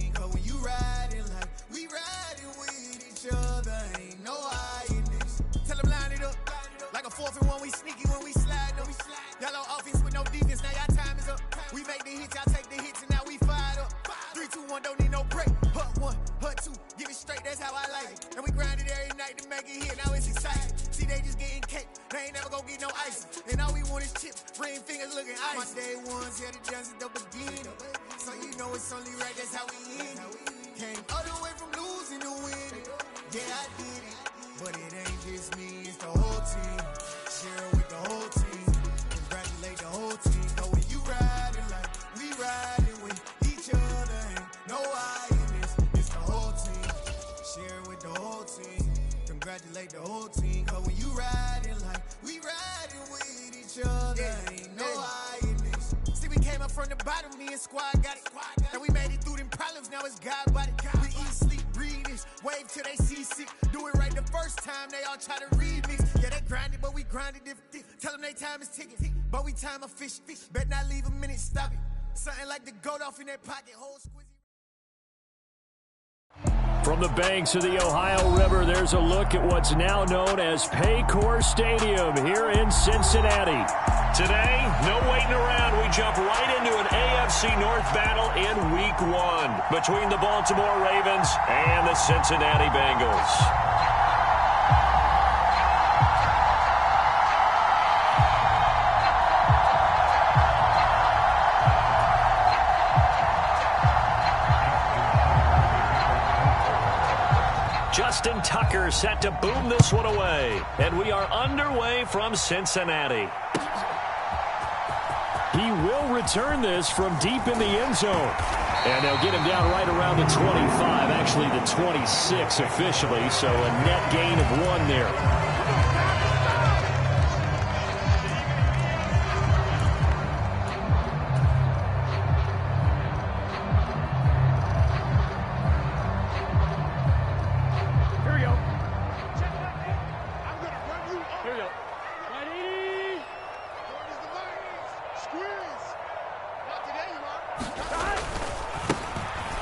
team. Cause when you riding like we riding with each other, ain't no hiding this. Tell them line it up. Like a 4th and 1, we sneaky when we slide them. Yellow offense with no defense, now y'all time is up. We make the hits, y'all take the hits, and now we fired up. 3, 2, 1, don't need no break. Hut 1, hut 2, give it straight, that's how I like it. And we grind it every night to make it hit, now it's exciting. See, they just getting cake, they ain't never gonna get no ice. And all we want is chips, ring fingers looking ice. My day ones here to dance at the beginning. So you know it's only right, that's how we end it. Came all the way from losing to winning. Yeah, I did it, but it ain't just me, it's the whole team. Share it with the whole team. Congratulate the whole team. Cause when you riding like we riding with each other, ain't no hiding. It's the whole team. Share it with the whole team. Congratulate the whole team. Cause when you riding like we riding with each other, ain't no hiding. See, we came up from the bottom, me and squad got it. And we made it through them problems, now it's God body. We eat, sleep, breathe this, wave till they see sick. Do it right the first time, they all try to remix. Yeah, they grinded, but we grinded different. Tell them they time is ticking, but we time a fish. Bet not leave a minute, stop it. Something like the goat off in their pocket, whole squizzy. From the banks of the Ohio River, there's a look at what's now known as Paycor Stadium here in Cincinnati. Today, no waiting around. We jump right into an AFC North battle in Week 1 between the Baltimore Ravens and the Cincinnati Bengals. Justin Tucker set to boom this one away. And we are underway from Cincinnati. He will return this from deep in the end zone. And they'll get him down right around the 25, actually the 26 officially, so a net gain of 1 there.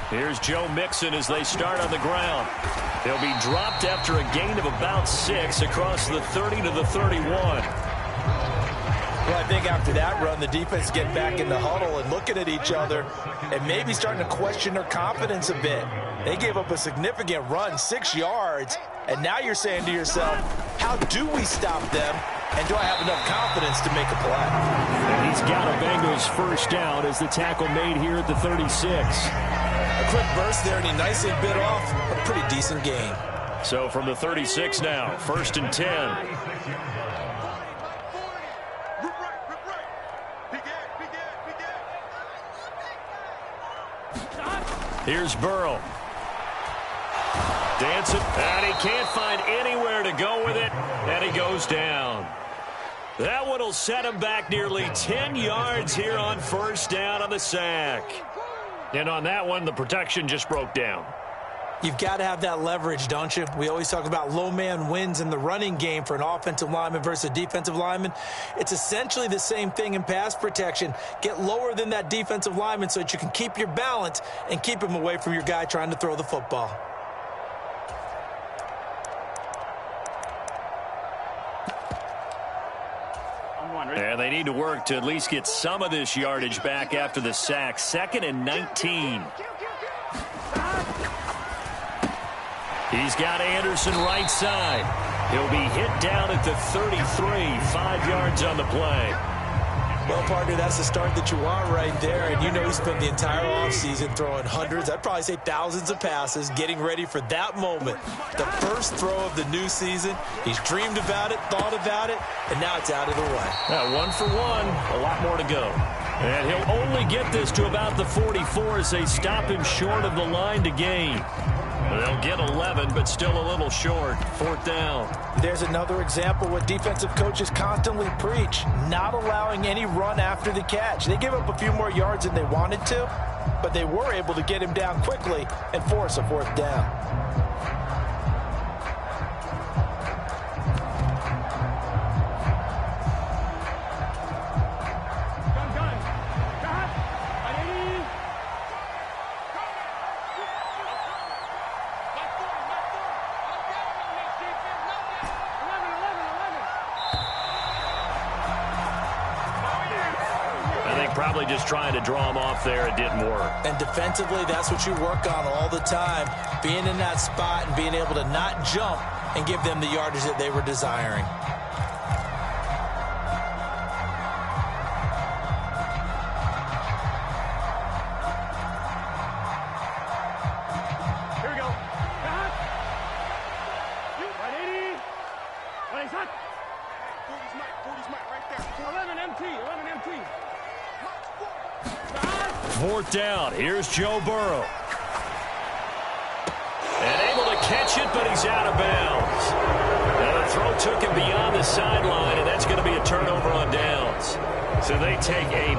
Here's Joe Mixon as they start on the ground. They'll be dropped after a gain of about 6 across the 30 to the 31. Well, I think after that run, the defense get back in the huddle and looking at each other and maybe starting to question their confidence a bit. They gave up a significant run, 6 yards, and now you're saying to yourself, how do we stop them? And do I have enough confidence to make a play? And he's got a Bengals first down as the tackle made here at the 36. A quick burst there, and he nicely bit off a pretty decent gain. So from the 36 now, 1st and 10. Here's Burrow. Dancing, and he can't find anywhere to go with it, and he goes down. That one will set him back nearly 10 yards here on 1st down on the sack. And on that one, the protection just broke down. You've got to have that leverage, don't you? We always talk about low man wins in the running game for an offensive lineman versus a defensive lineman. It's essentially the same thing in pass protection. Get lower than that defensive lineman so that you can keep your balance and keep him away from your guy trying to throw the football. And they need to work to at least get some of this yardage back after the sack. 2nd and 19. He's got Anderson right side. He'll be hit down at the 33, 5 yards on the play. Well, partner, that's the start that you want right there. And you know he spent the entire offseason throwing hundreds, I'd probably say thousands of passes, getting ready for that moment. The first throw of the new season. He's dreamed about it, thought about it, and now it's out of the way. 1 for 1, a lot more to go. And he'll only get this to about the 44 as they stop him short of the line to gain. They'll get 11, but still a little short. 4th down. There's another example what defensive coaches constantly preach, not allowing any run after the catch. They gave up a few more yards than they wanted to, but they were able to get him down quickly and force a 4th down. just trying to draw him off there. It didn't work. And defensively, that's what you work on all the time. Being in that spot and being able to not jump and give them the yardage that they were desiring. Here we go. Right 80. Right, hot. 40's Mike right there. 11 MT. Fourth down. Here's Joe Burrow. And able to catch it, but he's out of bounds. Now the throw took him beyond the sideline, and that's going to be a turnover on downs. So they take a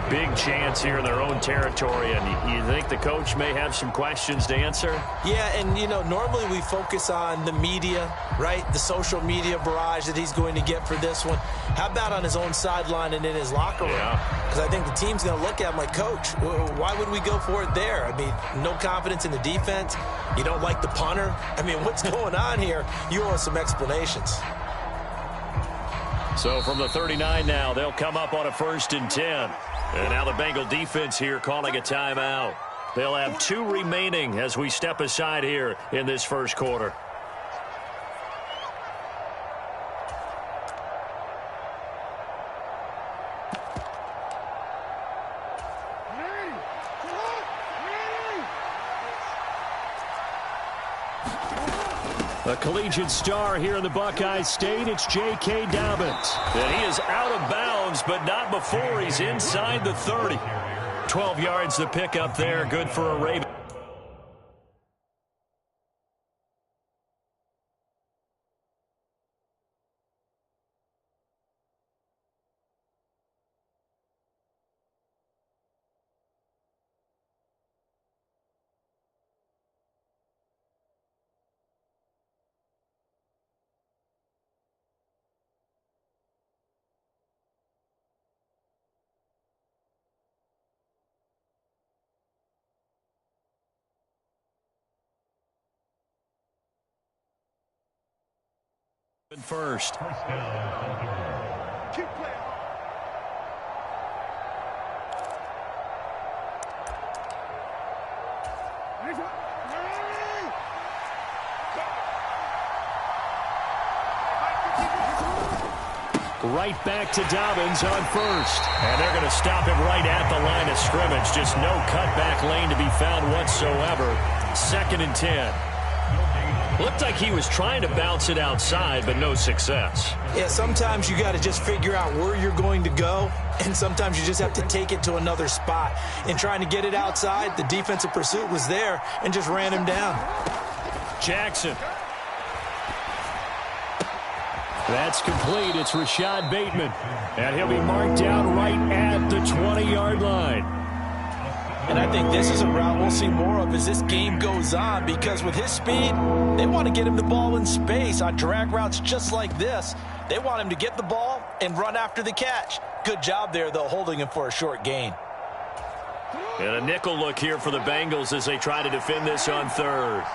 big chance here in their own territory, and you think the coach may have some questions to answer? Yeah, and, you know, normally we focus on the media, right? The social media barrage that he's going to get for this one. How about on his own sideline and in his locker room? Because I think the team's going to look at him like, Coach, why would we go for it there? I mean, no confidence in the defense. You don't like the punter. I mean, what's going on here? You owe us some explanations. So from the 39 now, they'll come up on a 1st and 10. And now the Bengal defense here calling a timeout. They'll have 2 remaining as we step aside here in this first quarter. A collegiate star here in the Buckeye State, it's J.K. Dobbins. And he is out of bounds, but not before he's inside the 30. 12 yards to pick up there, good for a Raven. First. Keep playing. Right back to Dobbins on first. And they're going to stop him right at the line of scrimmage. Just no cutback lane to be found whatsoever. 2nd and 10. Looked like he was trying to bounce it outside, but no success. Yeah, sometimes you got to just figure out where you're going to go, and sometimes you just have to take it to another spot. In trying to get it outside, the defensive pursuit was there and just ran him down. Jackson. That's complete. It's Rashad Bateman. And he'll be marked down right at the 20-yard line. And I think this is a route we'll see more of as this game goes on, because with his speed, they want to get him the ball in space on drag routes just like this. They want him to get the ball and run after the catch. Good job there, though, holding him for a short gain. And a nickel look here for the Bengals as they try to defend this on 3rd.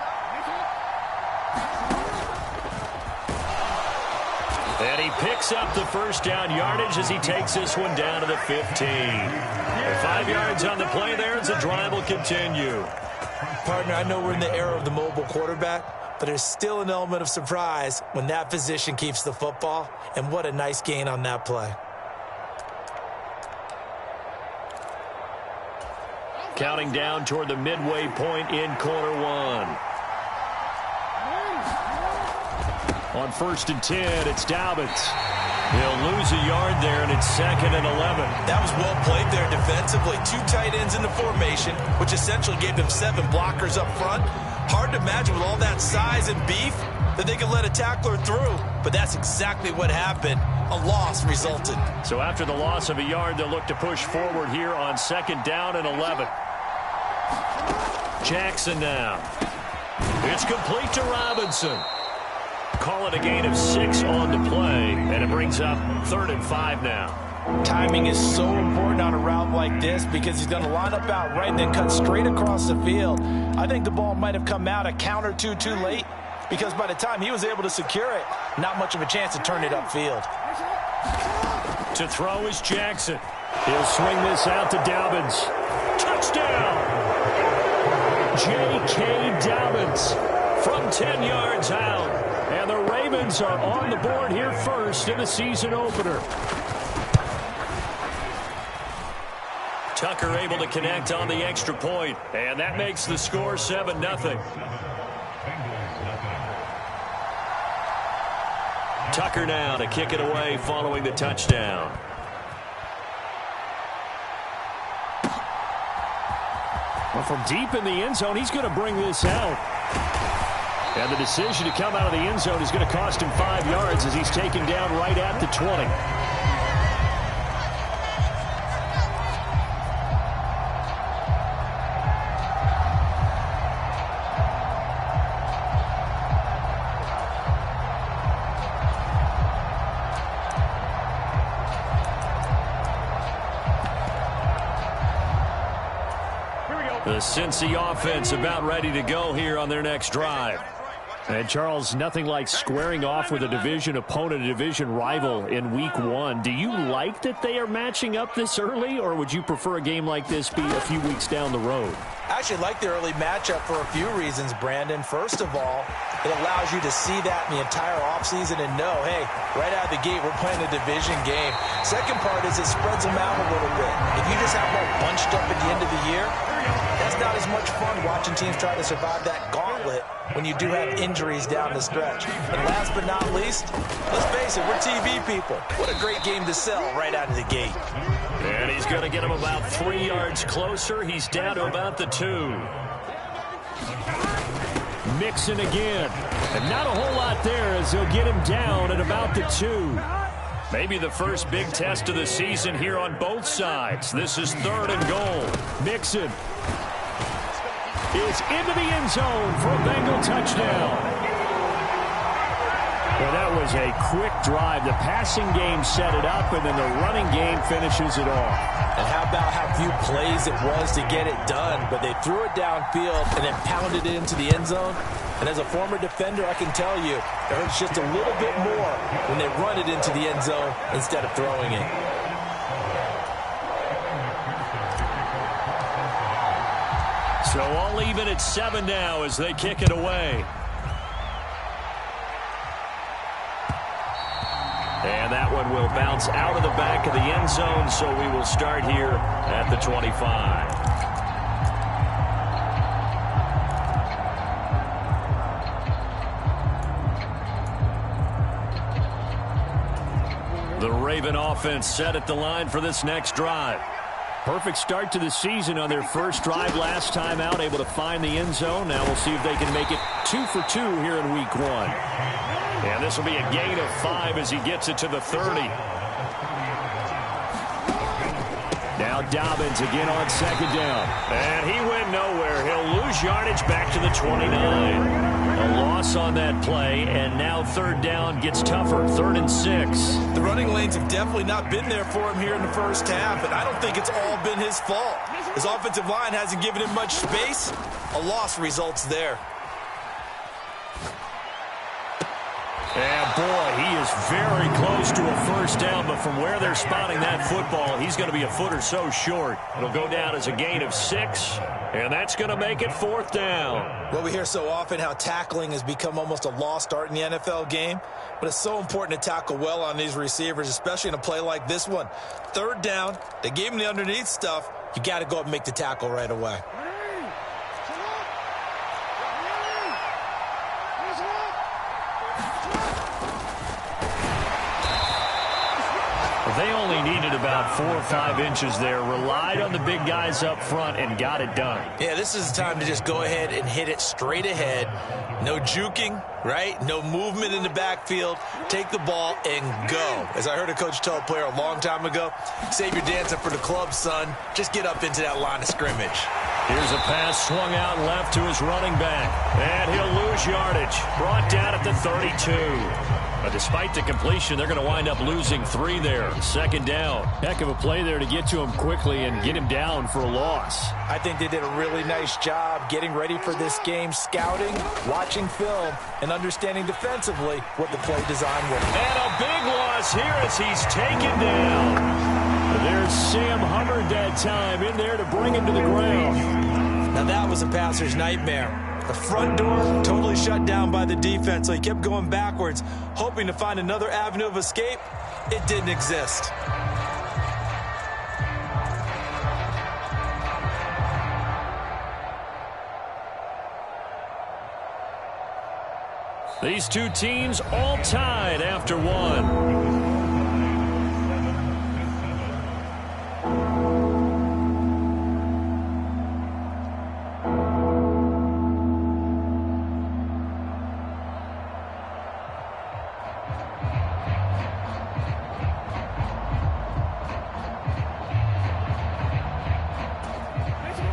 And he picks up the first down yardage as he takes this one down to the 15. And 5 yards on the play there as the drive will continue. Partner, I know we're in the era of the mobile quarterback, but there's still an element of surprise when that position keeps the football, and what a nice gain on that play. Counting down toward the midway point in quarter 1. On 1st and 10, it's Dobbins. He'll lose a yard there, and it's 2nd and 11. That was well played there defensively. 2 tight ends in the formation, which essentially gave them 7 blockers up front. Hard to imagine with all that size and beef that they could let a tackler through, but that's exactly what happened. A loss resulted. So after the loss of a yard, they'll look to push forward here on 2nd down and 11. Jackson now. It's complete to Robinson. Call it a gain of 6 on the play, and it brings up 3rd and 5 now. Timing is so important on a route like this because he's going to line up out right and then cut straight across the field. I think the ball might have come out a count or two too late, because by the time he was able to secure it, not much of a chance to turn it upfield. To throw is Jackson. He'll swing this out to Dobbins. Touchdown! J.K. Dobbins from 10 yards out. And the Ravens are on the board here first in the season opener. Tucker able to connect on the extra point, and that makes the score 7-0. Tucker now to kick it away following the touchdown. Well, from deep in the end zone, he's going to bring this out. And the decision to come out of the end zone is going to cost him 5 yards as he's taken down right at the 20. The Cincy offense about ready to go here on their next drive. And, Charles, nothing like squaring off with a division opponent, a division rival in Week 1. Do you like that they are matching up this early, or would you prefer a game like this be a few weeks down the road? I actually like the early matchup for a few reasons, Brandon. First of all, it allows you to see that in the entire offseason and know, hey, right out of the gate, we're playing a division game. Second part is it spreads them out a little bit. If you just have them all bunched up at the end of the year, that's not as much fun watching teams try to survive that gauntlet when you do have injuries down the stretch. And last but not least, let's face it, we're TV people. What a great game to sell right out of the gate. And he's going to get him about 3 yards closer. He's down to about the 2. Mixon again. And not a whole lot there as they'll get him down at about the 2. Maybe the first big test of the season here on both sides. This is 3rd and goal. Mixon is into the end zone for a Bengal touchdown. Well, that was a quick drive. The passing game set it up, and then the running game finishes it off. And how about how few plays it was to get it done, but they threw it downfield and then pounded it into the end zone. And as a former defender, I can tell you, it hurts just a little bit more when they run it into the end zone instead of throwing it. So all even at 7 now as they kick it away. And that one will bounce out of the back of the end zone, so we will start here at the 25. The Raven offense set at the line for this next drive. Perfect start to the season on their first drive last time out, able to find the end zone. Now we'll see if they can make it 2 for 2 here in Week 1. And this will be a gain of 5 as he gets it to the 30. Now Dobbins again on 2nd down. And he went nowhere. He'll lose yardage back to the 29. A loss on that play, and now 3rd down gets tougher, 3rd and 6. The running lanes have definitely not been there for him here in the first half, and I don't think it's all been his fault. His offensive line hasn't given him much space. A loss results there. And boy, he is very close to a first down, but from where they're spotting that football, he's going to be a foot or so short. It'll go down as a gain of 6, and that's going to make it 4th down. Well, we hear so often how tackling has become almost a lost art in the NFL game, but it's so important to tackle well on these receivers, especially in a play like this one. 3rd down, they gave him the underneath stuff. You got to go up and make the tackle right away. They only needed about 4 or 5 inches there, relied on the big guys up front, and got it done. Yeah, this is the time to just go ahead and hit it straight ahead. No juking, right? No movement in the backfield. Take the ball and go. As I heard a coach tell a player a long time ago, save your dancing for the club, son. Just get up into that line of scrimmage. Here's a pass swung out left to his running back. And he'll lose yardage. Brought down at the 32. But despite the completion, they're going to wind up losing 3 there. 2nd down. Heck of a play there to get to him quickly and get him down for a loss. I think they did a really nice job getting ready for this game, scouting, watching film, and understanding defensively what the play design will be. And a big loss here as he's taken down. There's Sam Hubbard that time in there to bring him to the ground. Now that was a passer's nightmare. The front door totally shut down by the defense, so he kept going backwards, hoping to find another avenue of escape. It didn't exist. These two teams all tied after one.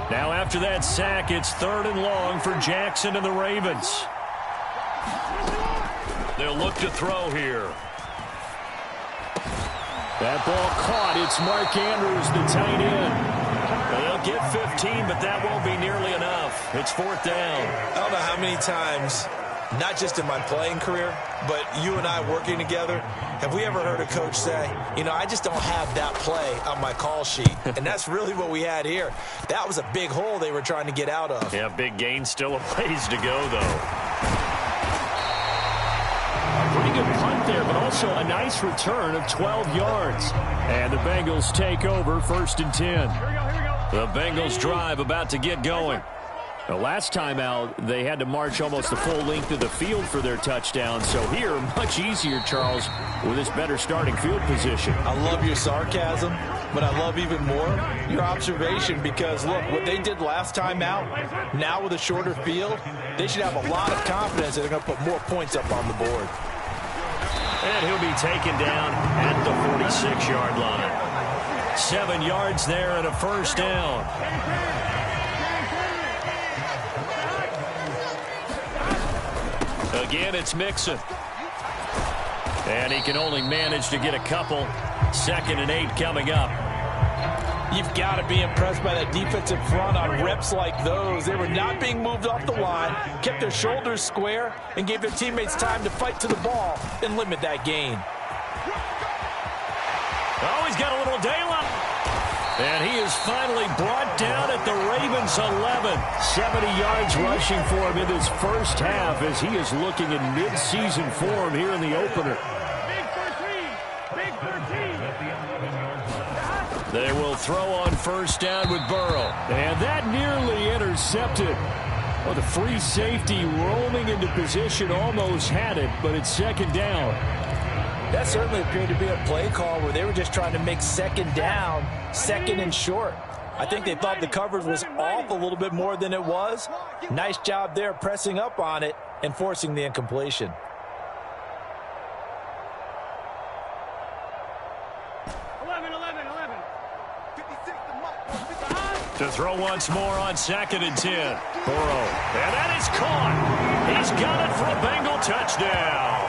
Now after that sack, it's 3rd and long for Jackson and the Ravens. They'll look to throw here. That ball caught. It's Mark Andrews, the tight end. They'll get 15, but that won't be nearly enough. It's 4th down. I don't know how many times, not just in my playing career, but you and I working together, have we ever heard a coach say, you know, I just don't have that play on my call sheet. And that's really what we had here. That was a big hole they were trying to get out of. Yeah, big gain, still a ways to go, though. A pretty good punt there, but also a nice return of 12 yards. And the Bengals take over 1st and 10. The Bengals drive about to get going. The last time out, they had to march almost the full length of the field for their touchdown. So here, much easier, Charles, with this better starting field position. I love your sarcasm, but I love even more your observation because, look, what they did last time out, now with a shorter field, they should have a lot of confidence that they're going to put more points up on the board. And he'll be taken down at the 46-yard line. 7 yards there and a 1st down. Again, it's Mixon. And he can only manage to get a couple. 2nd and 8 coming up. You've got to be impressed by that defensive front on reps like those. They were not being moved off the line, kept their shoulders square, and gave their teammates time to fight to the ball and limit that gain. Oh, he's got a little daylight. And he is finally brought down at the Ravens' 11. 70 yards rushing for him in this first half as he is looking in mid-season form here in the opener. Big 13. They will throw on 1st down with Burrow. And that nearly intercepted. Well, the free safety roaming into position almost had it, but it's 2nd down. That certainly appeared to be a play call where they were just trying to make 2nd down, 2nd and short. I think they thought the coverage was off a little bit more than it was. Nice job there pressing up on it and forcing the incompletion. To throw once more on 2nd and 10. Burrow. And that is caught. He's got it for a Bengal touchdown.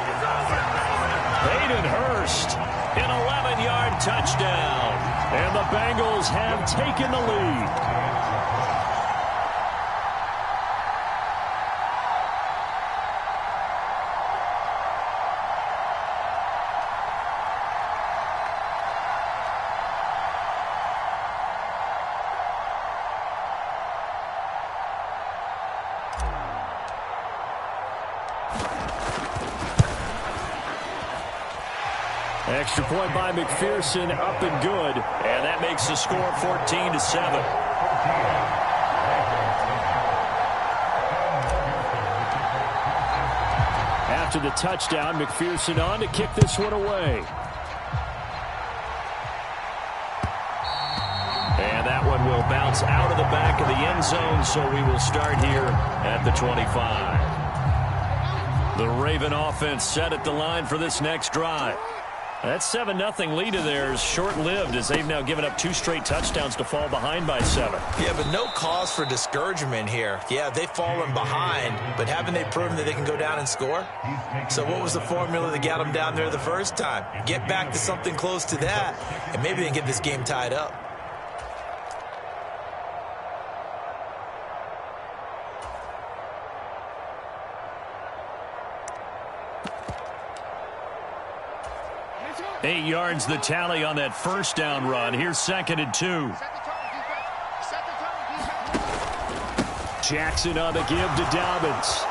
Hayden Hurst, an 11-yard touchdown. And the Bengals have taken the lead. Extra point by McPherson, up and good. And that makes the score 14-7. After the touchdown, McPherson on to kick this one away. And that one will bounce out of the back of the end zone, so we will start here at the 25. The Raven offense set at the line for this next drive. That 7-0 lead of theirs short-lived as they've now given up 2 straight touchdowns to fall behind by 7. Yeah, but no cause for discouragement here. Yeah, they've fallen behind, but haven't they proven that they can go down and score? So what was the formula that got them down there the first time? Get back to something close to that, and maybe they can get this game tied up. Let's go. 8 yards the tally on that first down run. Here's 2nd and 2. Jackson on the give to Dobbins.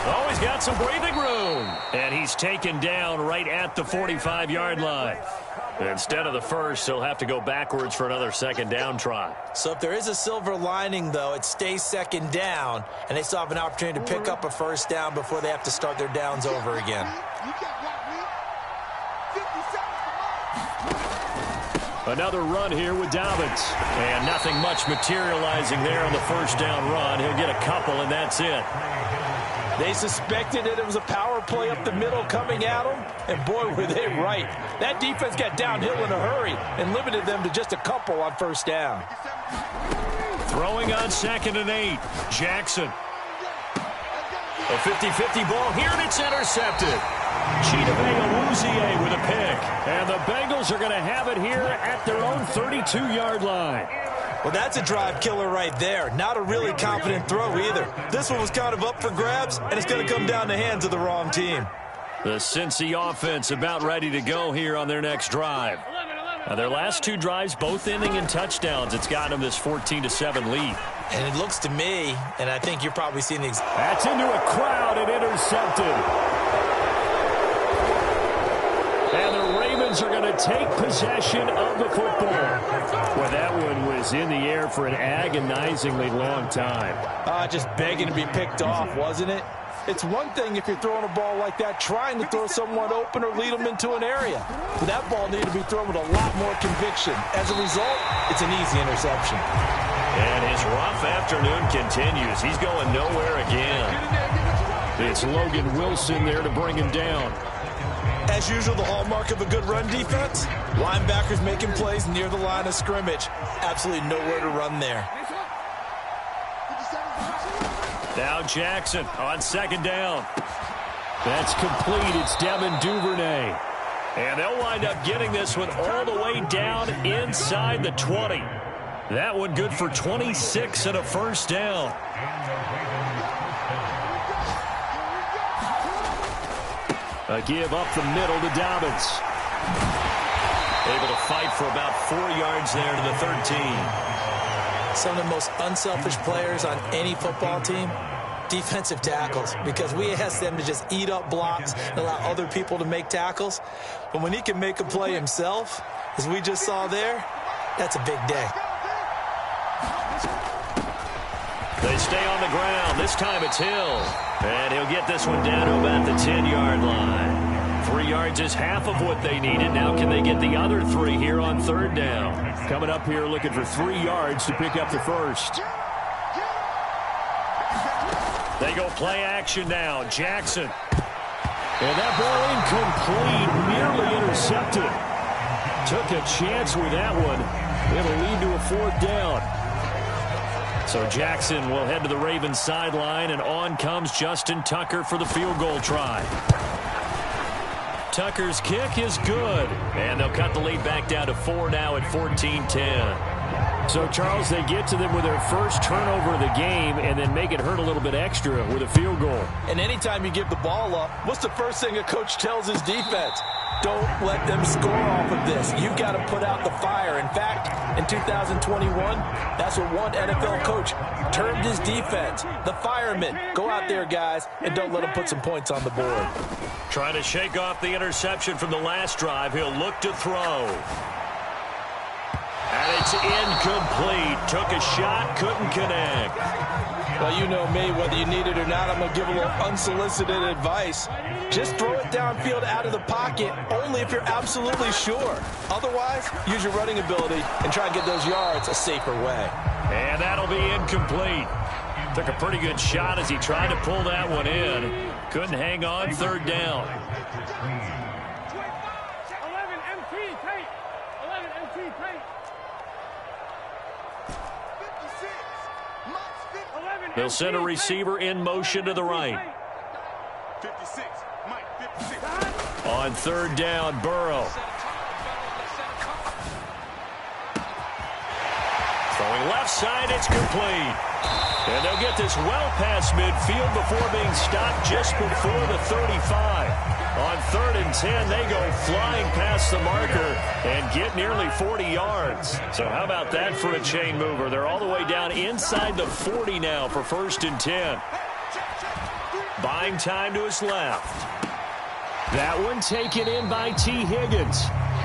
Oh, he's got some breathing room. And he's taken down right at the 45-yard line. Instead of the first, he'll have to go backwards for another 2nd down try. So if there is a silver lining, though, it stays 2nd down, and they still have an opportunity to pick up a first down before they have to start their downs over again. Another run here with Dobbins. And nothing much materializing there on the first down run. He'll get a couple, and that's it. They suspected that it was a power play up the middle coming at them, and boy, were they right. That defense got downhill in a hurry and limited them to just a couple on first down. Throwing on 2nd and 8. Jackson. A 50-50 ball here, and it's intercepted. Chidobe with a pick. And the Bengals are going to have it here at their own 32-yard line. Well, that's a drive killer right there. Not a really confident throw either. This one was kind of up for grabs, and it's going to come down the hands of the wrong team. The Cincy offense about ready to go here on their next drive. Now, their last 2 drives, both ending in touchdowns. It's gotten them this 14-7 lead. And it looks to me, and I think you're probably seeing the... That's into a crowd and intercepted. And the Ravens are going to take possession of the football. Well, that one was in the air for an agonizingly long time. Just begging to be picked off, wasn't it? It's one thing if you're throwing a ball like that, trying to throw someone open or lead them into an area. But that ball needed to be thrown with a lot more conviction. As a result, it's an easy interception. And his rough afternoon continues. He's going nowhere again. It's Logan Wilson there to bring him down. As usual, the hallmark of a good run defense, linebackers making plays near the line of scrimmage. Absolutely nowhere to run there. Now Jackson on 2nd down. That's complete. It's Devin Duvernay. And they'll wind up getting this one all the way down inside the 20. That one good for 26 and a first down. A give up the middle to Dobbins. Able to fight for about 4 yards there to the 13. Some of the most unselfish players on any football team, defensive tackles, because we ask them to just eat up blocks and allow other people to make tackles. But when he can make a play himself, as we just saw there, that's a big day. They stay on the ground. This time it's Hill. And he'll get this one down to about the 10-yard line. 3 yards is half of what they needed. Now can they get the other 3 here on 3rd down? Coming up here looking for 3 yards to pick up the first. They go play action now. Jackson. And that ball incomplete, nearly intercepted. Took a chance with that one. It'll lead to a 4th down. So Jackson will head to the Ravens sideline, and on comes Justin Tucker for the field goal try. Tucker's kick is good, and they'll cut the lead back down to 4 now at 14-10. So, Charles, they get to them with their first turnover of the game and then make it hurt a little bit extra with a field goal. And anytime you give the ball up, what's the first thing a coach tells his defense? Don't let them score off of this. You've got to put out the fire. In fact, in 2021, that's what one NFL coach termed his defense. The firemen. Go out there, guys, and don't let them put some points on the board. Trying to shake off the interception from the last drive. He'll look to throw. And it's incomplete. Took a shot, couldn't connect. Well, you know me, whether you need it or not, I'm going to give a little unsolicited advice. Just throw it downfield out of the pocket, only if you're absolutely sure. Otherwise, use your running ability and try and get those yards a safer way. And that'll be incomplete. Took a pretty good shot as he tried to pull that one in. Couldn't hang on, 3rd down. 11 MT tape. 11 MT tape. They'll send a receiver in motion to the right. 56. Mike, 56. On 3rd down, Burrow. Throwing left side, it's complete. And they'll get this well past midfield before being stopped just before the 35. On 3rd and 10, they go flying past the marker and get nearly 40 yards. So how about that for a chain mover? They're all the way down inside the 40 now for 1st and 10. Buying time to his left. That one taken in by T. Higgins.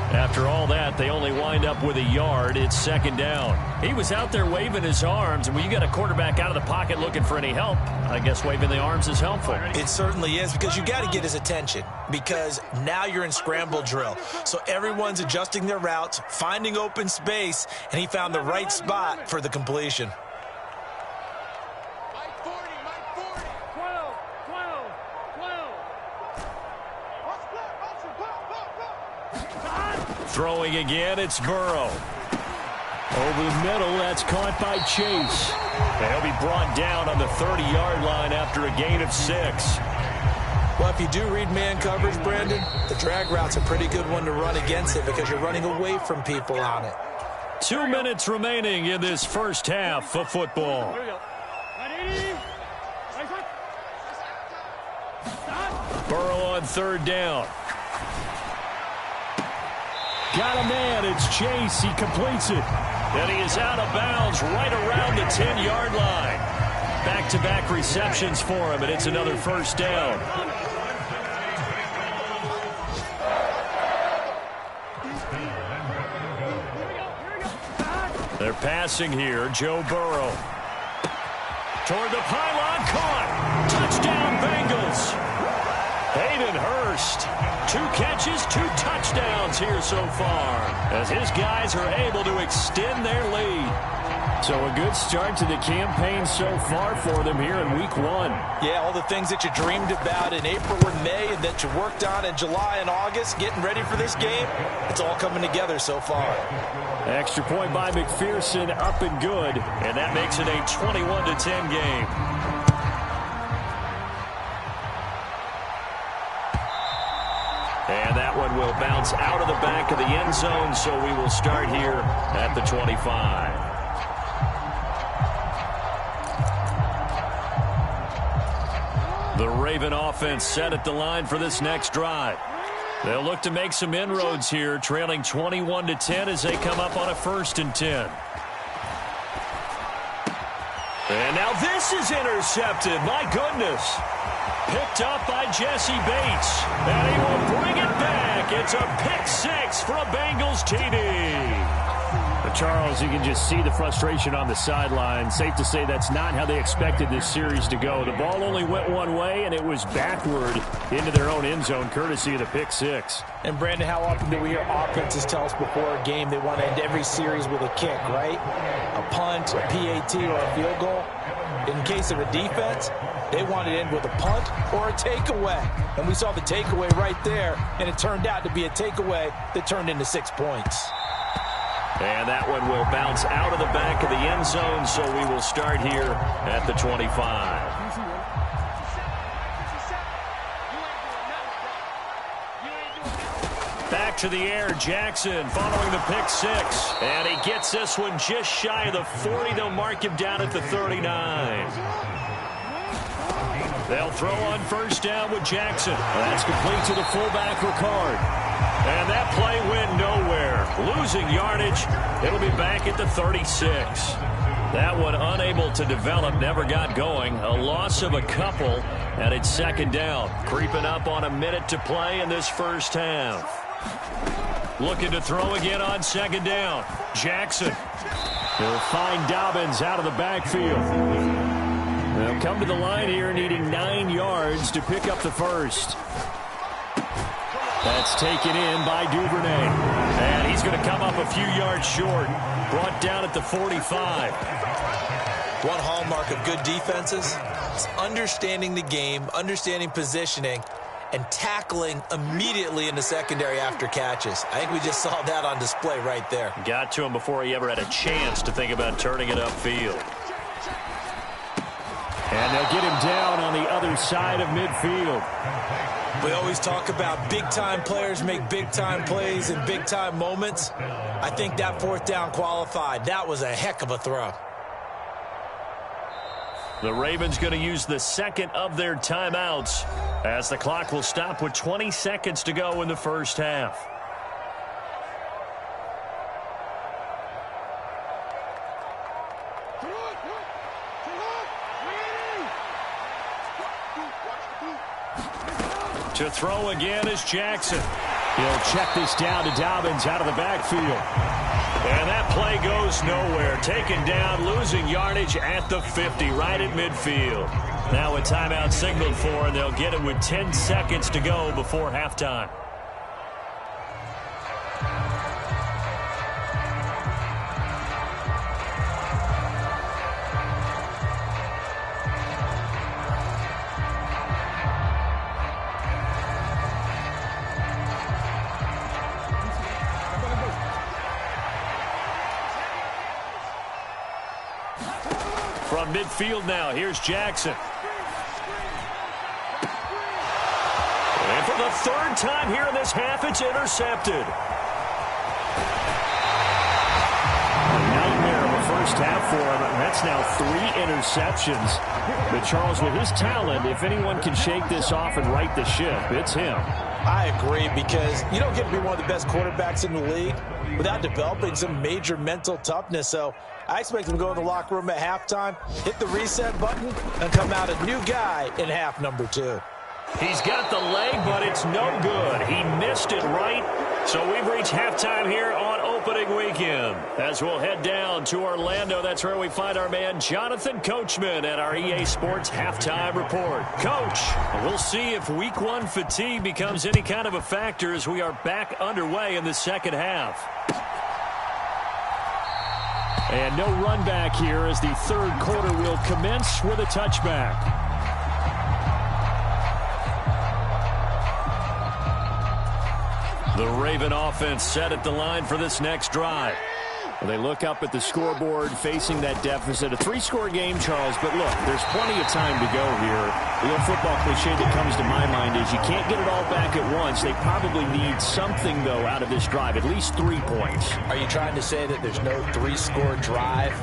After all that, they only wind up with a yard. It's 2nd down. He was out there waving his arms, and when you got a quarterback out of the pocket looking for any help, I guess waving the arms is helpful. It certainly is, because you got to get his attention, because now you're in scramble drill. So everyone's adjusting their routes, finding open space, and he found the right spot for the completion. Throwing again, it's Burrow. Over the middle, that's caught by Chase. And he'll be brought down on the 30-yard line after a gain of 6. Well, if you do read man coverage, Brandon, the drag route's a pretty good one to run against it because you're running away from people on it. 2 minutes remaining in this first half of football. Burrow on 3rd down. Got a man, it's Chase, he completes it. And he is out of bounds right around the 10-yard line. Back-to-back receptions for him, and it's another 1st down. They're passing here, Joe Burrow. Toward the pylon, caught. Touchdown, Bengals. Hayden Hurst, 2 catches, 2 touchdowns here so far, as his guys are able to extend their lead. So a good start to the campaign so far for them here in week 1. Yeah, all the things that you dreamed about in April and May and that you worked on in July and August, getting ready for this game, it's all coming together so far. Extra point by McPherson, up and good, and that makes it a 21-10 game. And that one will bounce out of the back of the end zone, so we will start here at the 25. The Raven offense set at the line for this next drive. They'll look to make some inroads here, trailing 21-10 as they come up on a 1st and 10. And now this is intercepted. My goodness. Picked up by Jesse Bates. And he will bring it back. It's a pick 6 for a Bengals TD. Charles, you can just see the frustration on the sideline. Safe to say that's not how they expected this series to go. The ball only went one way, and it was backward into their own end zone, courtesy of the pick 6. And, Brandon, how often do we hear offenses tell us before a game they want to end every series with a kick, right? A punt, a PAT, or a field goal. In case of a defense, they want to end with a punt or a takeaway. And we saw the takeaway right there, and it turned out to be a takeaway that turned into 6 points. And that one will bounce out of the back of the end zone, so we will start here at the 25. Back to the air, Jackson following the pick 6. And he gets this one just shy of the 40. They'll mark him down at the 39. They'll throw on 1st down with Jackson. That's complete to the fullback, Ricard. And that play went nowhere. Losing yardage. It'll be back at the 36. That one unable to develop, never got going. A loss of a couple, and it's 2nd down. Creeping up on a minute to play in this first half. Looking to throw again on 2nd down. Jackson. He'll find Dobbins out of the backfield. They'll come to the line here needing 9 yards to pick up the first. That's taken in by Duvernay. And he's going to come up a few yards short. Brought down at the 45. One hallmark of good defenses is understanding the game, understanding positioning, and tackling immediately in the secondary after catches. I think we just saw that on display right there. Got to him before he ever had a chance to think about turning it upfield. And they'll get him down on the other side of midfield. We always talk about big-time players make big-time plays in big-time moments. I think that fourth down qualified. That was a heck of a throw. The Ravens going to use the second of their timeouts as the clock will stop with 20 seconds to go in the first half. To throw again is Jackson. He'll check this down to Dobbins out of the backfield. And that play goes nowhere. Taken down, losing yardage at the 50, right at midfield. Now a timeout signaled for, and they'll get it with 10 seconds to go before halftime. From midfield now, here's Jackson. And for the third time here in this half, it's intercepted. A nightmare of a first half for him, and that's now 3 interceptions. But Charles, with his talent, if anyone can shake this off and right the ship, it's him. I agree, because you don't get to be one of the best quarterbacks in the league without developing some major mental toughness. So I expect him to go in the locker room at halftime, hit the reset button, and come out a new guy in half number 2. He's got the leg, but it's no good. He missed it right. So we've reached halftime here on opening weekend. As we'll head down to Orlando, that's where we find our man Jonathan Coachman at our EA Sports Halftime Report. Coach, we'll see if Week 1 fatigue becomes any kind of a factor as we are back underway in the second half. And no run back here as the third quarter will commence with a touchback. The Raven offense set at the line for this next drive. Well, they look up at the scoreboard facing that deficit. A 3-score game, Charles, but look, there's plenty of time to go here. The old football cliche that comes to my mind is you can't get it all back at once. They probably need something, though, out of this drive, at least 3 points. Are you trying to say that there's no 3-score drive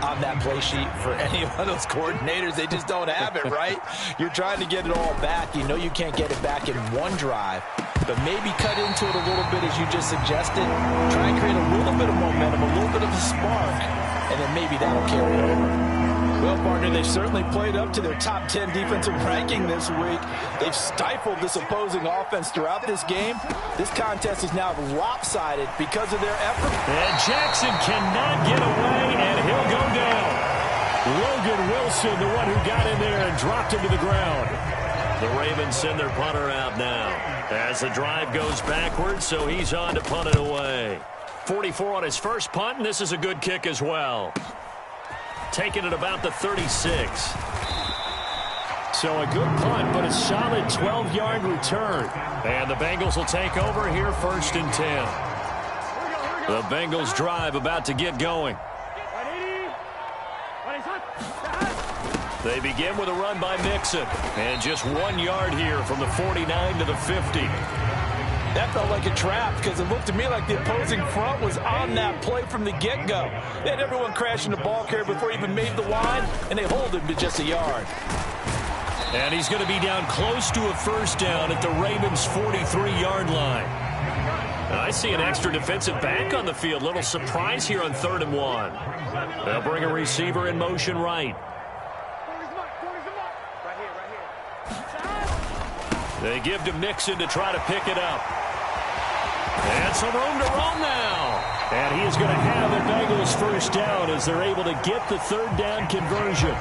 on that play sheet for any of those coordinators? They just don't have it, right? You're trying to get it all back. You know you can't get it back in one drive, but maybe cut into it a little bit as you just suggested. Try and create a little bit of momentum, a little bit of a spark, and then maybe that'll carry over. Well, partner, they've certainly played up to their top 10 defensive ranking this week. They've stifled this opposing offense throughout this game. This contest is now lopsided because of their effort. And Jackson cannot get away, and he'll go down. Logan Wilson, the one who got in there and dropped him to the ground. The Ravens send their punter out now as the drive goes backwards, so he's on to punt it away. 44 on his first punt, and this is a good kick as well. Taking it about the 36. So a good punt, but a solid 12-yard return. And the Bengals will take over here 1st and 10. The Bengals drive about to get going. They begin with a run by Mixon. And just 1 yard here from the 49 to the 50. That felt like a trap because it looked to me like the opposing front was on that play from the get-go. They had everyone crashing the ball carrier before he even made the line, and they hold him to just a yard. And he's going to be down close to a first down at the Ravens' 43-yard line. And I see an extra defensive back on the field. Little surprise here on 3rd and 1. They'll bring a receiver in motion right. They give to Mixon to try to pick it up. And some room to roam now. And he is going to have the Bengals first down as they're able to get the 3rd down conversion.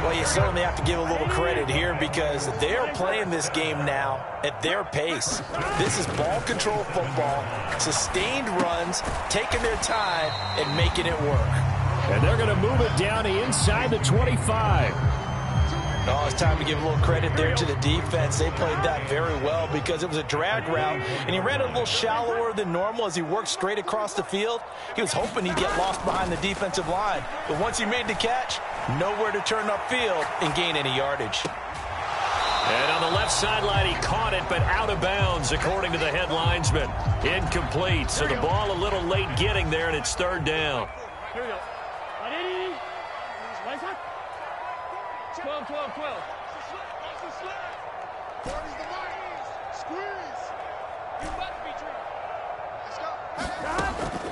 Well, you certainly have to give a little credit here because they're playing this game now at their pace. This is ball control football, sustained runs, taking their time and making it work. And they're going to move it down to inside the 25. Oh, it's time to give a little credit there to the defense. They played that very well because it was a drag route, and he ran a little shallower than normal as he worked straight across the field. He was hoping he'd get lost behind the defensive line, but once he made the catch, nowhere to turn upfield and gain any yardage. And on the left sideline, he caught it, but out of bounds, according to the head linesman. Incomplete, so the ball a little late getting there, and it's third down. Here we go. 12, 12, 12.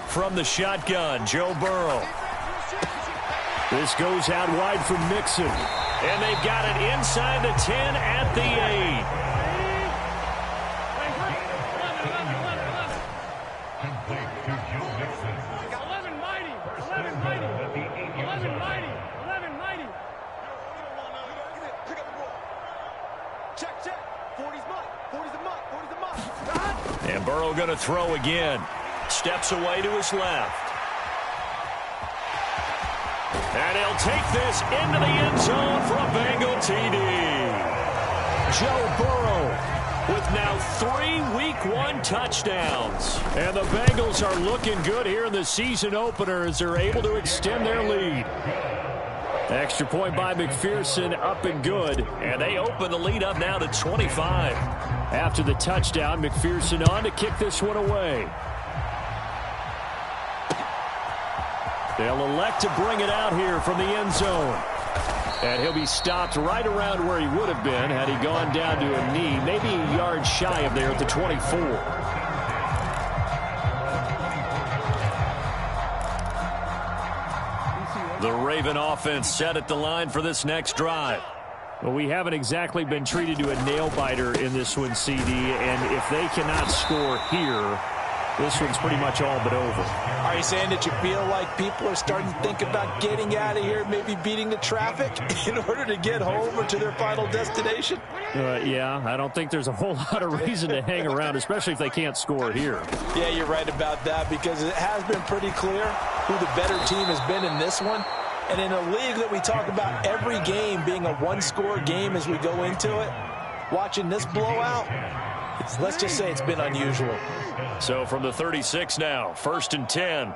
From the shotgun, Joe Burrow. This goes out wide for Mixon. And they've got it inside the 10 at the 8. And Burrow going to throw again. Steps away to his left. And he'll take this into the end zone for a Bengal TD. Joe Burrow with now 3 Week 1 touchdowns. And the Bengals are looking good here in the season opener as they're able to extend their lead. Extra point by McPherson, up and good. And they open the lead up now to 25. After the touchdown, McPherson on to kick this one away. They'll elect to bring it out here from the end zone. And he'll be stopped right around where he would have been had he gone down to a knee, maybe a yard shy of there at the 24. The Raven offense set at the line for this next drive. Well, we haven't exactly been treated to a nail-biter in this one, CD, and if they cannot score here, this one's pretty much all but over. Are you saying that you feel like people are starting to think about getting out of here, maybe beating the traffic in order to get home or to their final destination? Yeah, I don't think there's a whole lot of reason to hang around, especially if they can't score here. Yeah, you're right about that because it has been pretty clear who the better team has been in this one. And in a league that we talk about every game being a one-score game as we go into it, watching this blowout, let's just say it's been unusual. So from the 36 now, 1st and 10.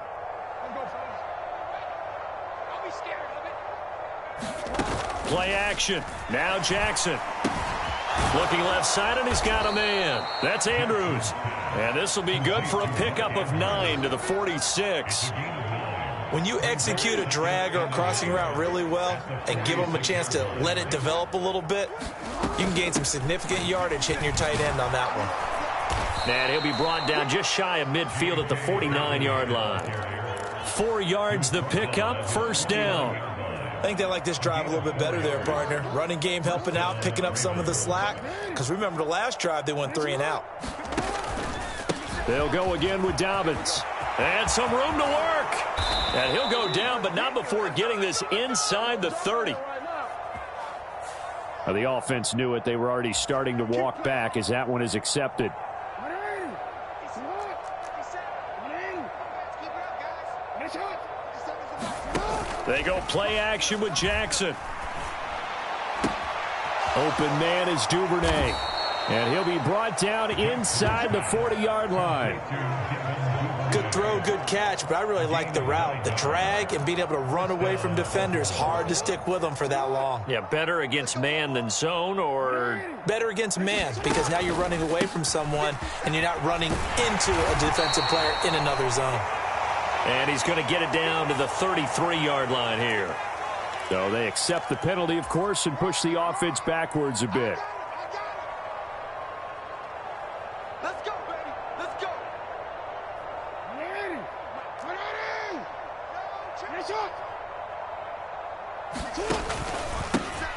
Play action. Now Jackson. Looking left side, and he's got a man. That's Andrews. And this will be good for a pickup of 9 to the 46. When you execute a drag or a crossing route really well and give them a chance to let it develop a little bit, you can gain some significant yardage hitting your tight end on that one. And he'll be brought down just shy of midfield at the 49-yard line. 4 yards the pickup, first down. I think they like this drive a little bit better there, partner. Running game helping out, picking up some of the slack. Because remember the last drive, they went 3 and out. They'll go again with Dobbins. And some room to work. And he'll go down, but not before getting this inside the 30. Now, the offense knew it. They were already starting to walk back as that one is accepted. They go play action with Jackson. Open man is Duvernay. And he'll be brought down inside the 40-yard line. Good throw, good catch, but I really like the route. The drag and being able to run away from defenders, hard to stick with them for that long. Yeah, better against man than zone, or? Better against man, because now you're running away from someone and you're not running into a defensive player in another zone. And he's going to get it down to the 33-yard line here. So they accept the penalty, of course, and push the offense backwards a bit. Let's go, baby. Let's go.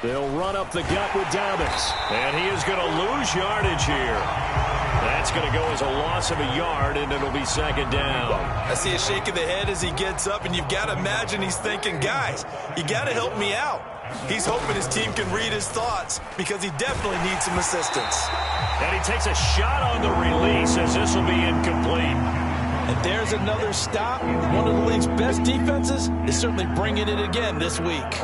They'll run up the gut with Dobbins. And he is going to lose yardage here. That's going to go as a loss of a yard, and it'll be second down. I see a shake of the head as he gets up, and you've got to imagine he's thinking, guys, you got to help me out. He's hoping his team can read his thoughts because he definitely needs some assistance. And he takes a shot on the release as this will be incomplete. And there's another stop. One of the league's best defenses is certainly bringing it again this week.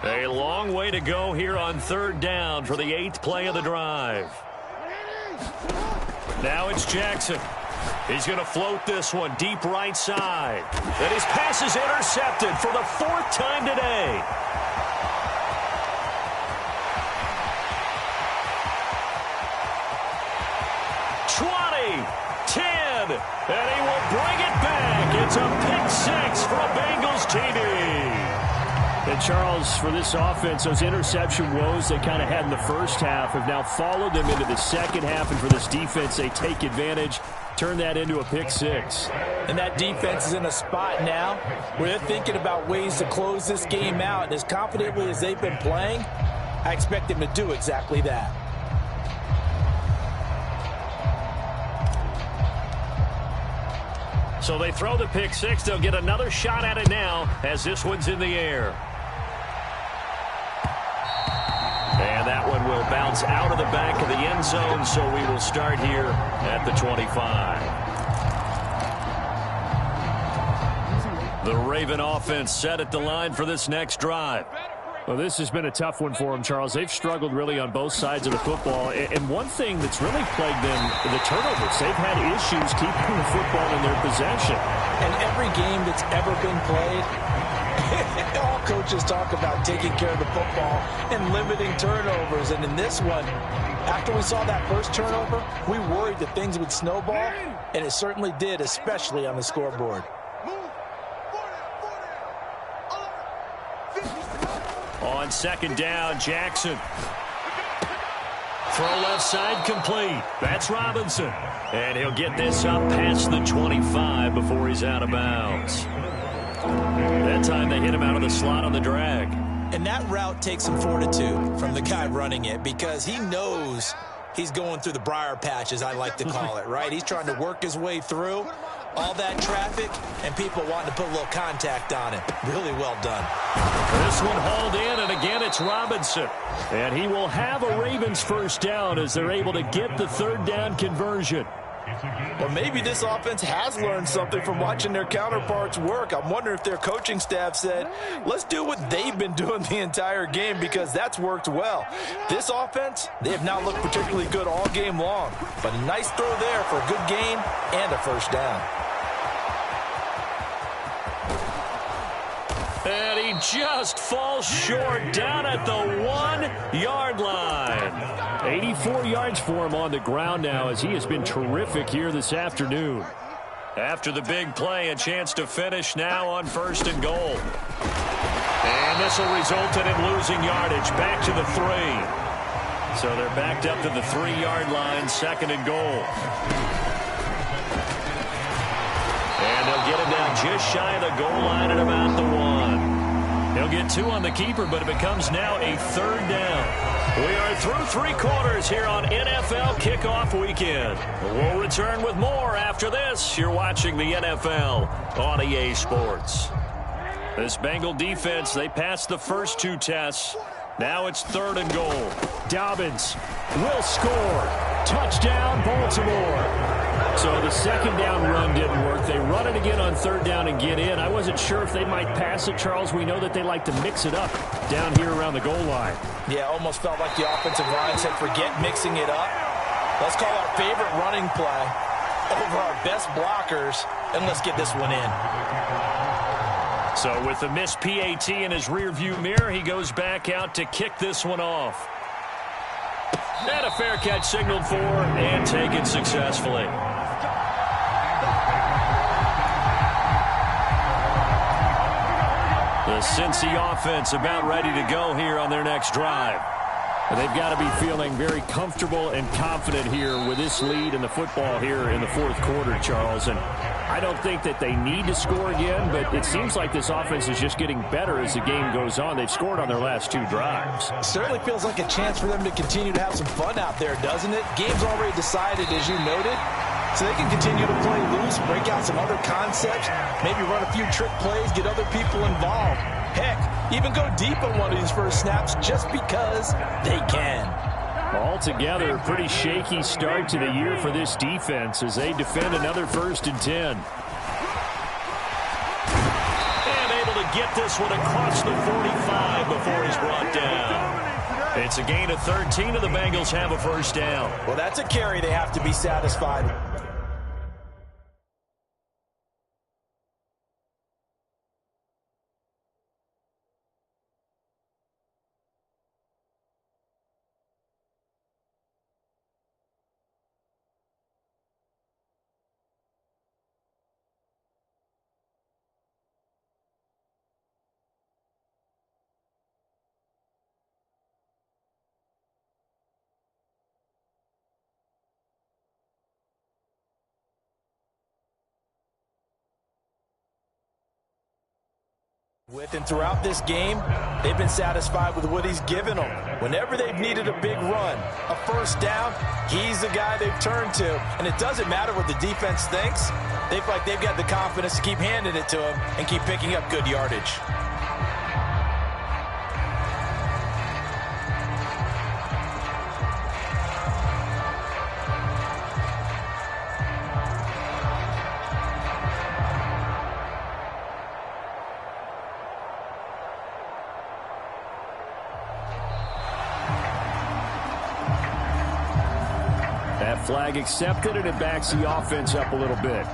A long way to go here on third down for the 8th play of the drive. Now it's Jackson. He's going to float this one deep right side. And his pass is intercepted for the 4th time today. And he will bring it back. It's a pick 6 for a Bengals TD. And Charles, for this offense, those interception woes they kind of had in the first half have now followed them into the second half. And for this defense, they take advantage, turn that into a pick 6. And that defense is in a spot now where they're thinking about ways to close this game out. And as confidently as they've been playing, I expect them to do exactly that. So they throw the pick 6. They'll get another shot at it now as this one's in the air. And that one will bounce out of the back of the end zone, so we will start here at the 25. The Raven offense set at the line for this next drive. Well, this has been a tough one for them, Charles. They've struggled really on both sides of the football. And one thing that's really plagued them, the turnovers. They've had issues keeping the football in their possession. And every game that's ever been played, all coaches talk about taking care of the football and limiting turnovers. And in this one, after we saw that first turnover, we worried that things would snowball, and it certainly did, especially on the scoreboard. On second down, Jackson. Throw left side complete. That's Robinson. And he'll get this up past the 25 before he's out of bounds. That time they hit him out of the slot on the drag. And that route takes some fortitude from the guy running it because he knows he's going through the briar patch, as I like to call it, right? He's trying to work his way through all that traffic and people wanting to put a little contact on it. Really well done. This one hauled in, and again it's Robinson. And he will have a Ravens first down as they're able to get the 3rd down conversion. Well, maybe this offense has learned something from watching their counterparts work. I'm wondering if their coaching staff said, let's do what they've been doing the entire game because that's worked well. This offense, they have not looked particularly good all game long. But a nice throw there for a good gain and a first down. And he just falls short down at the 1-yard line. 84 yards for him on the ground now as he has been terrific here this afternoon. After the big play, a chance to finish now on 1st and goal. And this will result in him losing yardage back to the 3. So they're backed up to the 3-yard line, 2nd and goal. And they'll get him down just shy of the goal line at about the 1. He'll get 2 on the keeper, but it becomes now a 3rd down. We are through 3 quarters here on NFL Kickoff Weekend. We'll return with more after this. You're watching the NFL on EA Sports. This Bengal defense, they passed the first 2 tests. Now it's 3rd and goal. Dobbins will score. Touchdown, Baltimore. So the 2nd down run didn't work. They run it again on 3rd down and get in. I wasn't sure if they might pass it, Charles. We know that they like to mix it up down here around the goal line. Yeah, almost felt like the offensive line said, forget mixing it up. Let's call our favorite running play over our best blockers, and let's get this one in. So with the missed PAT in his rearview mirror, he goes back out to kick this one off. And a fair catch signaled for and taken successfully. The Cincy offense about ready to go here on their next drive. And they've got to be feeling very comfortable and confident here with this lead in the football here in the 4th quarter, Charles. And I don't think that they need to score again, but it seems like this offense is just getting better as the game goes on. They've scored on their last 2 drives. It certainly feels like a chance for them to continue to have some fun out there, doesn't it? Game's already decided, as you noted. So they can continue to play loose, break out some other concepts, maybe run a few trick plays, get other people involved. Heck, even go deep on one of these first snaps just because they can. Altogether, a pretty shaky start to the year for this defense as they defend another 1st and 10. And able to get this one across the 45 before he's brought down. It's a gain of 13, and the Bengals have a first down. Well, that's a carry they have to be satisfied with. With and throughout this game, they've been satisfied with what he's given them. Whenever they've needed a big run, a first down, he's the guy they've turned to. And it doesn't matter what the defense thinks. They feel like they've got the confidence to keep handing it to him and keep picking up good yardage. That flag accepted, and it backs the offense up a little bit.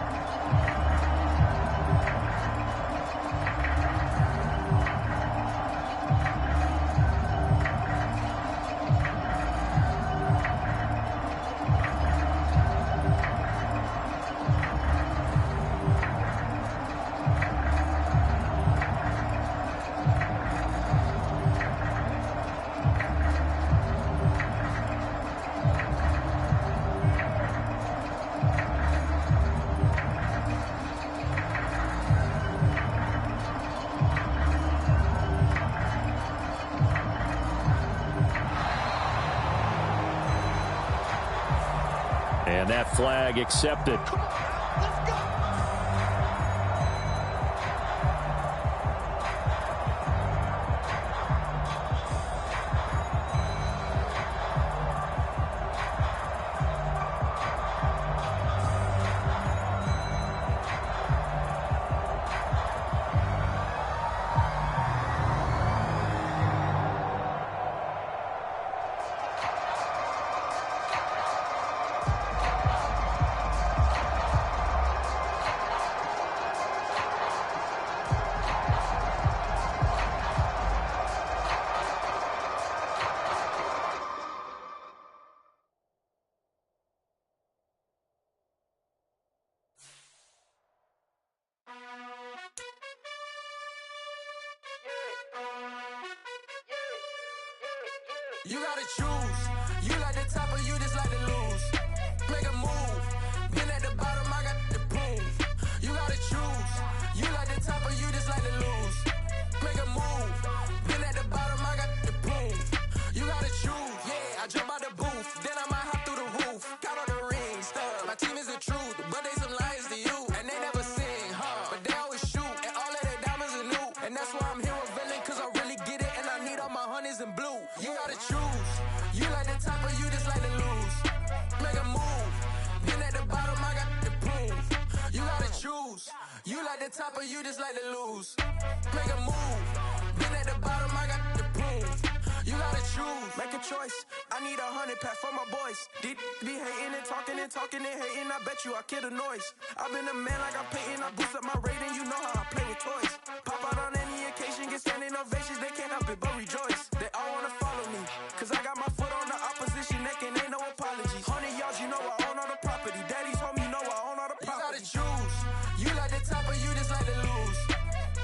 And that flag accepted. You gotta choose. You like the top or you just like to lose. Make a move. Been at the bottom, I got the proof. You gotta choose. You like the top or you just like to lose. Make a move. Been at the bottom, I got the proof. You gotta choose. Yeah, I jump out the booth. Then I might hop through the roof. Count on the rings, stuff. My team is the truth, but they some liars to you. And they never sing, but they always shoot. And all of their diamonds are new. And that's why I'm here with villain, cause I really get it. And I need all my honeys in blue. You gotta choose. You like the top or you just like to lose. Make a move. Been at the bottom, I got the proof. You gotta choose. You like the top or you just like to lose. Make a move. Been at the bottom, I got the proof. You gotta choose. Make a choice. I need 100 pack for my boys. Be hating and talking and hating. I bet you I kill the noise. I've been a man like I'm painting. I boost up my rating. You know how I play with toys. Pop out on any occasion, get standing ovations. They can't help it but rejoice. They all wanna follow me, cause I got my foot on the opposition neck and ain't no apologies. 100 yards, you know I own all the property. Daddy's home, you know I own all the property. You gotta choose. You like the top or you just like to lose.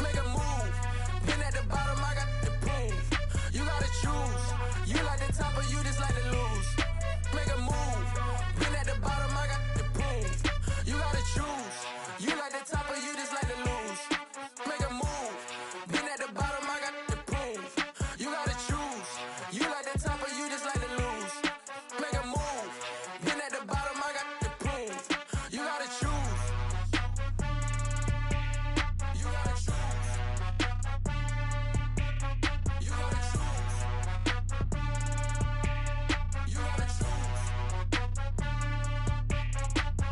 Make a move. Been at the bottom, I got the proof. You gotta choose. You like the top or you just like to lose. Make a move. Been at the bottom, I got the proof. You gotta choose. You like the top or you just like to lose. Make a move. Been at the bottom, I got the proof. You gotta choose. You like the top or you just like to lose. Make a move. Been at the bottom, I got the proof. You gotta choose. You gotta choose. You gotta choose. You gotta choose.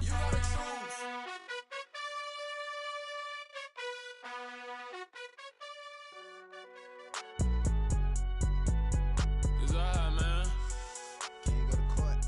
You gotta choose. It's alright, man. Can you go to court?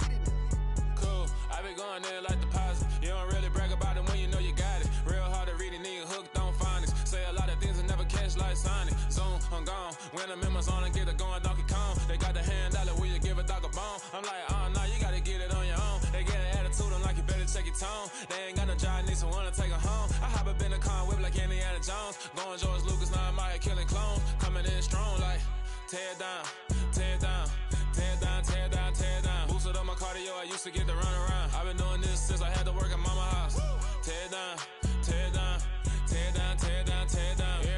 Get it now. Cool. I been going there like deposit. You don't really brag about it when you know you got it. Real hard to read a nigga hooked on finance. Say a lot of things and never catch like Sonic. Zoom, I'm gone. When I'm in my zone, I get it going Donkey Kong. They got the hand dollar, will you give a dog a bone? I'm like, oh no, you gotta get it on your own. They get an attitude, I'm like, you better check your tone. They ain't got no job, need someone to take her home. I hop up in the car, whip like Indiana Jones. Going George Lucas, now I'm out here killing clones. Coming in strong like, tear it down, tear it down. Tear it down, tear it down, tear it down. Boosted up my cardio, I used to get to run around. I've been doing this since I had to work at mama house. Tear it down, tear it down, tear it down, tear it down, tear it down.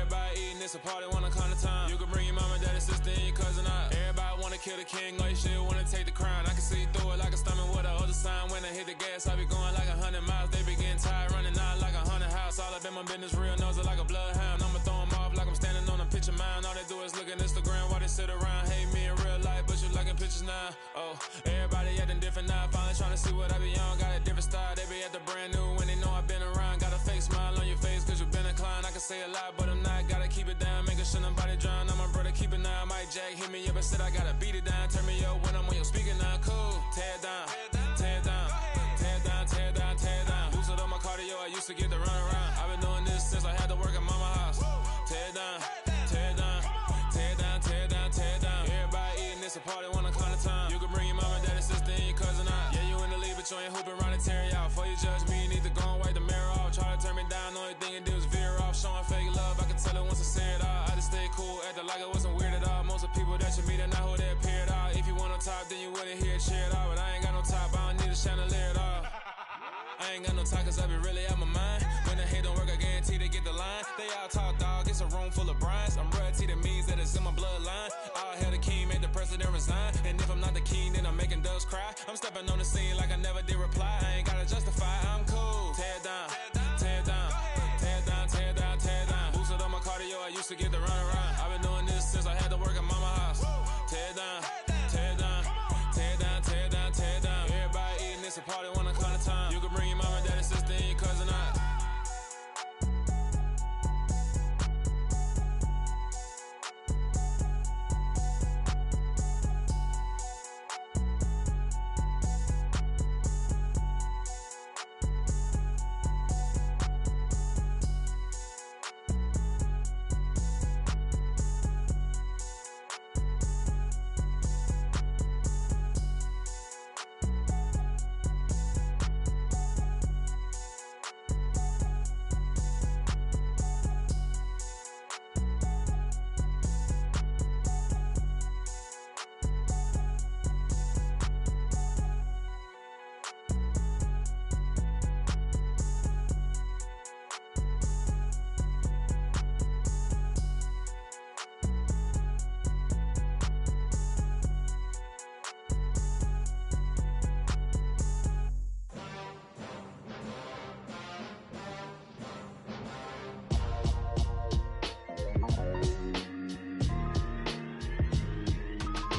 it's a party, wanna come to time. You can bring your mama, daddy, sister, and your cousin out. Everybody wanna kill the king, or you shit wanna take the crown. I can see through it like a stomach with a other sign. When I hit the gas, I be going like 100 miles. They be getting tired, running out like a 100 house. All up in my business, real nose it like a bloodhound. I'ma throw them off like I'm standing on a picture mound. All they do is look at Instagram while they sit around. Hate me in real life, but you liking pictures now. Oh, everybody acting different now. Finally trying to see what I be on. Got a different style, they be at the brand new when they know I've been around. Got a fake smile on your face cause you been inclined. I can say a lot, but I'm not. Gotta keep it down, making sure nobody drown. I'm my brother, keep it now. Mike Jack hit me up and said I gotta beat it down. Turn me up when I'm on your speaker now. Cool, tear it down, tear it down, tear it down, tear it down, tear it down. Loosen up my cardio, I used to get to run around. I've been doing this since I had to work at mama house. Tear it down, tear it down, tear it down, tear it down, tear it down. Everybody eating, it's a party, wanna come to time. You can bring your mama, daddy, sister, and your cousin out. Yeah, you in the league, but you ain't hooping around and tear you out. Before you judge me, you need to go and wipe the mirror off. Try to turn me down, the only thing you do is veer off. Showing fake love, I can tell it once I say it all. I just stay cool, acting like it wasn't weird at all. Most of the people that you meet are not who they appear at all. If you want on top, then you wouldn't hear it cheer at all. But I ain't got no top, I don't need a chandelier at all. I ain't got no time cause I be really out my mind. When the hate don't work, I guarantee they get the line. They all talk dog, it's a room full of brinds. I'm royalty, that means that it's in my bloodline. All hail the king, made the president resign. And if I'm not the king, then I'm making doves cry. I'm stepping on the scene like I never did reply. I ain't gotta justify, I'm cool. Tear it down, tear it down, tear it down, tear it down, tear it down. Boosted on my cardio, I used to get to run around. I've been doing this since I had to work at mama house. Tear it down, tear it down, tear it down, tear it down, tear it down. Everybody eating, it's a party, wanna come to time. You can bring your mama, daddy, sister, and your cousin out.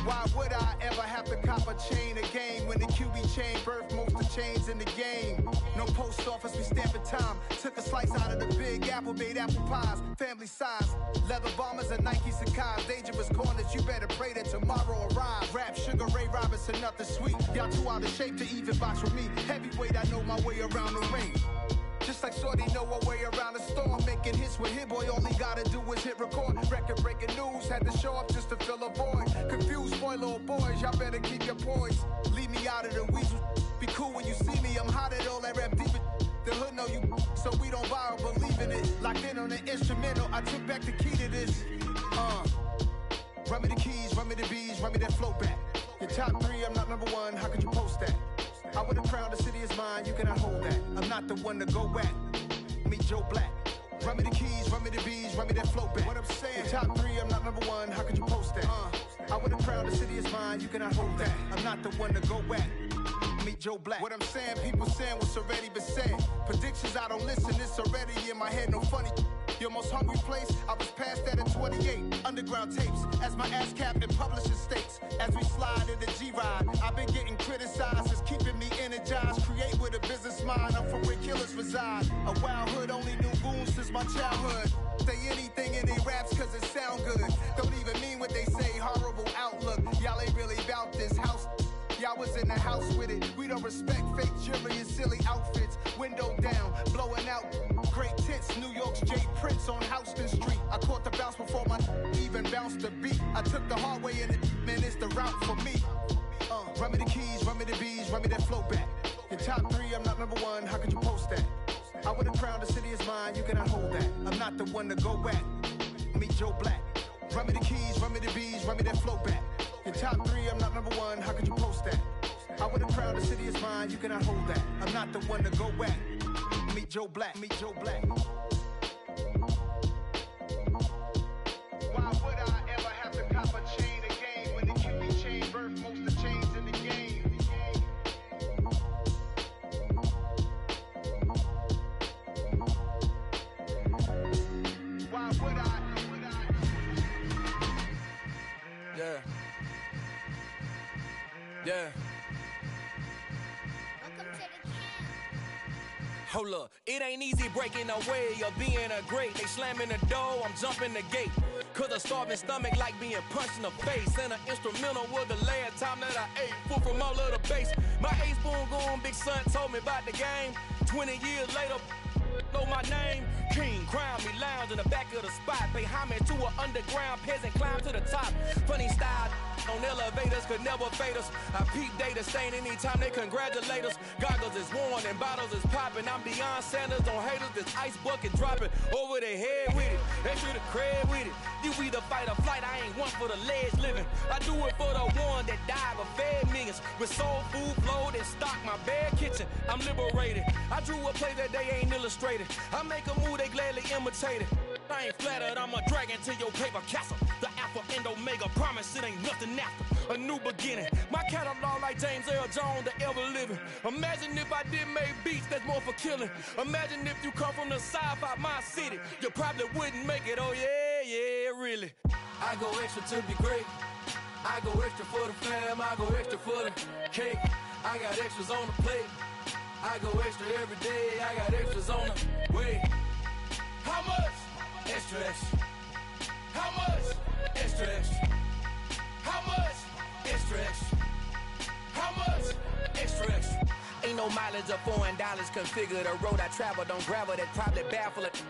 Why would I ever have to cop a chain a game when the QB chain birthed most of chains in the game? No post office, we stamping time. Took a slice out of the big apple, made apple pies, family size. Leather bombers and Nike Sakai's. Dangerous corners, you better pray that tomorrow arrives. Rap, Sugar Ray Robinson, nothing sweet. Y'all too out of shape to even box with me. Heavyweight, I know my way around the ring. Just like Shorty know her way around the storm. Making hits with Hit Boy, all he gotta do is hit record. Record-breaking news, had to show up just to fill a void. Confused boy, little boys, y'all better keep your poise. Leave me out of the weasel. Be cool when you see me, I'm hot at all that rap deep. The hood know you, so we don't borrow, believe in it. Locked in on the instrumental, I took back the key to this. Run me the keys, run me the bees, run me that flow back. Your top three, I'm not number one, how could you post that? I would have crowned the city is mine, you cannot hold that. I'm not the one to go back. Meet Joe Black. Run me the keys, run me the bees, run me that flow back. What I'm saying, your top three, I'm not number one, how could you post that? I would have crowned the city is mine, you cannot hold that. I'm not the one to go back. Meet Joe Black. What I'm saying, people saying what's already been said. Predictions, I don't listen, it's already in my head, no funny. Your most hungry place, I was past that at 28. Underground tapes, as my ass cap in publishing states. As we slide in the G-Ride, I've been getting criticized, it's keeping me energized. Create with a business mind, I'm from where killers reside. A wild hood, only knew goons since my childhood. Say anything in they raps cause it sound good. Don't even mean what they say, horrible outlook. Y'all ain't really about this house. Y'all was in the house with it. We don't respect fake jewelry and silly outfits. Window down, blowing out. Great tits, New York's J. Prince on Houston Street. I caught the bounce before my even bounced the beat. I took the hard way and it, man, it's the route for me. Run me the keys, run me the bees, run me that flow back. Your top three, I'm not number one, how could you post that? I would have crowned the city is mine, you cannot hold that. I'm not the one to go back. Meet Joe Black. Run me the keys, run me the bees, run me that flow back. Your top three, I'm not number one, how could you post that? I would have crowned the city is mine, you cannot hold that. I'm not the one to go back. Meet Joe Black, meet Joe Black. Yeah. Hold up, it ain't easy breaking away or being a great. They slamming the door, I'm jumping the gate. Cause a starving stomach like being punched in the face. And an instrumental was the last time that I ate food from all of the base. My ace boom goon, big son told me about the game. 20 years later, know my name. King, crown me, lounge in the back of the spot. Pay homage to an underground peasant, climb to the top. Funny style on elevators could never fade us. I peep data stain anytime they congratulate us. Goggles is worn and bottles is popping. I'm Deion Sanders on haters, this ice bucket dropping over their head with it. Extra the cred with it. You either fight or flight, I ain't one for the ledge living. I do it for the one that died but fed millions. With soul food flowed and stock my bare kitchen. I'm liberated. I drew a play that they ain't illustrated. I make a move, they gladly imitate it. I ain't flattered, I'm a dragon to your paper castle. The Alpha and Omega, promise it ain't nothing after. A new beginning. My catalog like James Earl Jones, the ever living. Imagine if I did make beats that's more for killing. Imagine if you come from the south out my city. You probably wouldn't make it, oh yeah, really. I go extra to be great. I go extra for the fam, I go extra for the cake. I got extras on the plate. I go extra every day, I got extras on the way. How much? Extra, extra. How much? Extra, extra. How much? Extra, extra. How much? Extra, extra. Ain't no mileage of $4 configure the road I travel. Don't gravel that probably baffle it.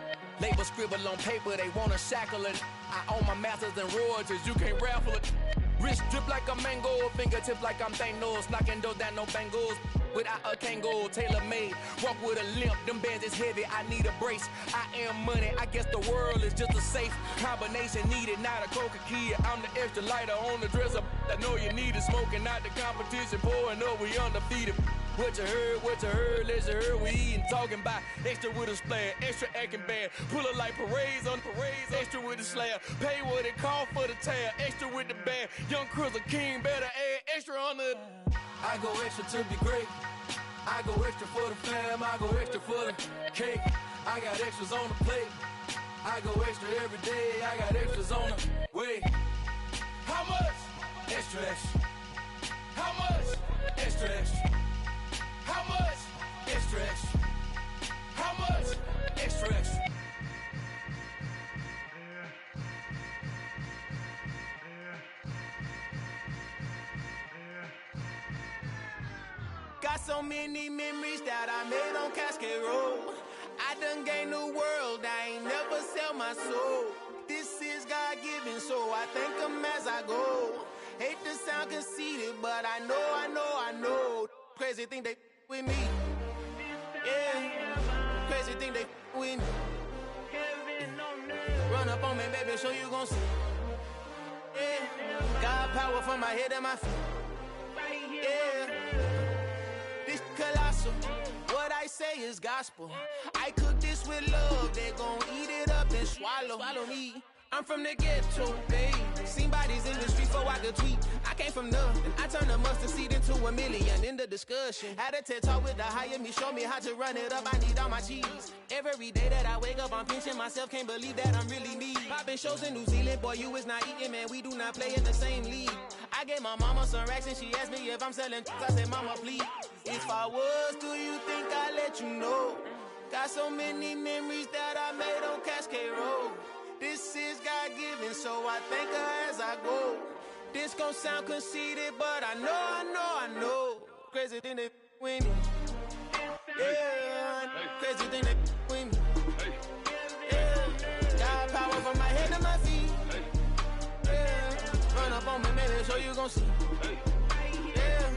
Label scribble on paper, they wanna shackle it. I own my masters and royalties, you can't raffle it. Wrist drip like a mango, fingertip like I'm Thanos. Knocking doors down, no bangles. Without a Kango, tailor-made. Walk with a limp, them bands is heavy, I need a brace. I am money, I guess the world is just a safe combination needed, not a coca key. I'm the extra lighter on the dresser. I know you need it, smoking out the competition, pouring up, we undefeated. What you heard, let's hear we eatin', talking about extra with a splash, extra acting bad, pull it like parades on parades, extra with the slab, pay what it cost for the tab, extra with the band, young Chris a king, better add extra on the. I go extra to be great, I go extra for the fam, I go extra for the cake, I got extras on the plate, I go extra every day, I got extras on the way. How much? Extra, extra. How much? Extra, extra. How much? Extra, extra. How much? Extra, extra. Got so many memories that I made on Cascade Road. I done gained the world, I ain't never sell my soul. This is God-given, so I thank him as I go. Hate to sound conceited, but I know. Crazy thing they with me. Yeah, crazy thing they with me. Run up on me, baby, show you gon' see. Yeah, God power from my head and my feet. Yeah, this colossal. What I say is gospel. I cook this with love, they gon' eat it up and swallow me. I'm from the ghetto, babe. Seen bodies in the street before I could tweet. I came from nothing. I turned a mustard seed into a million in the discussion. Had a TED talk with the higher me, show me how to run it up. I need all my cheese. Every day that I wake up, I'm pinching myself. Can't believe that I'm really me. Popping shows in New Zealand, boy, you is not eating, man. We do not play in the same league. I gave my mama some racks and she asked me if I'm selling. I said, mama, please. If I was, do you think I'd let you know? Got so many memories that I made on Cascade Road. This is God-given, so I thank her as I go. This gon' sound conceited, but I know. Crazy thing they with me. Yeah, crazy thing they with me. Yeah, got power from my head to my feet. Yeah, run up on me, maybe so you gon' see. Yeah.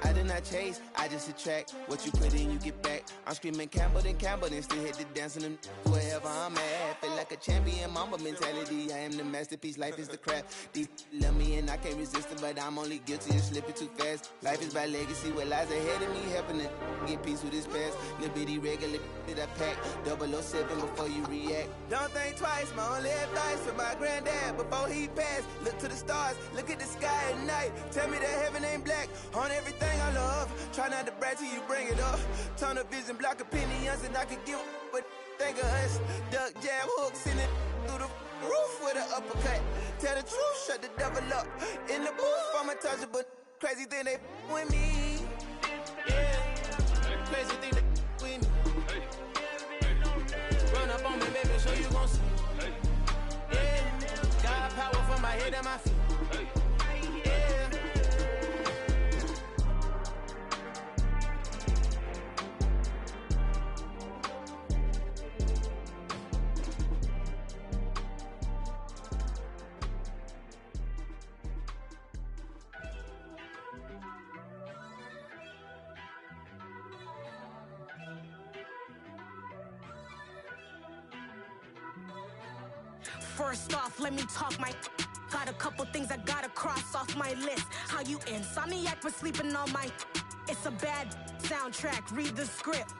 I did not chase, I just attract. What you put in, you get back. I'm screaming Campbell, then still hit the dance and them wherever I'm at. Feel like a champion, mamba mentality. I am the masterpiece, life is the crap. These love me and I can't resist it, but I'm only guilty of slipping too fast. Life is by legacy, what lies ahead of me, helping to get peace with this past. Little bitty regular that I pack, 007 before you react. Don't think twice, my only advice for my granddad before he passed. Look to the stars, look at the sky at night. Tell me that heaven ain't black on everything I love. Try not to brag till you bring it up. Tunnel vision, block opinions, and I could give what think of us. Duck jab hooks in it through the roof with an uppercut. Tell the truth, shut the devil up. In the booth, I'm untouchable. Crazy thing they with me. Yeah. Crazy thing they with me. Run up on me, baby, so you gon' see. Yeah. Got power from my head and my feet. Yeah. First off, let me talk my. Got a couple things I gotta cross off my list. How you insomniac for sleeping on my. It's a bad soundtrack, read the script.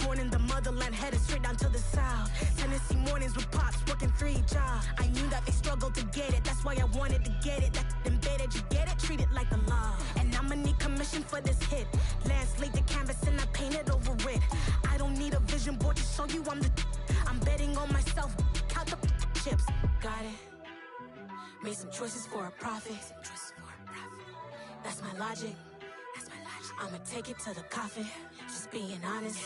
Born in the motherland, headed straight down to the south. Tennessee mornings with pops, working 3 jobs. I knew that they struggled to get it, that's why I wanted to get it. That embedded, you get it, treat it like the law. And I'ma need commission for this hit. Lance laid the canvas and I painted over it. I don't need a vision board to show you I'm betting on myself, count the chips. Got it. Made some choices for a profit. That's my logic. I'ma take it to the coffin. Just being honest.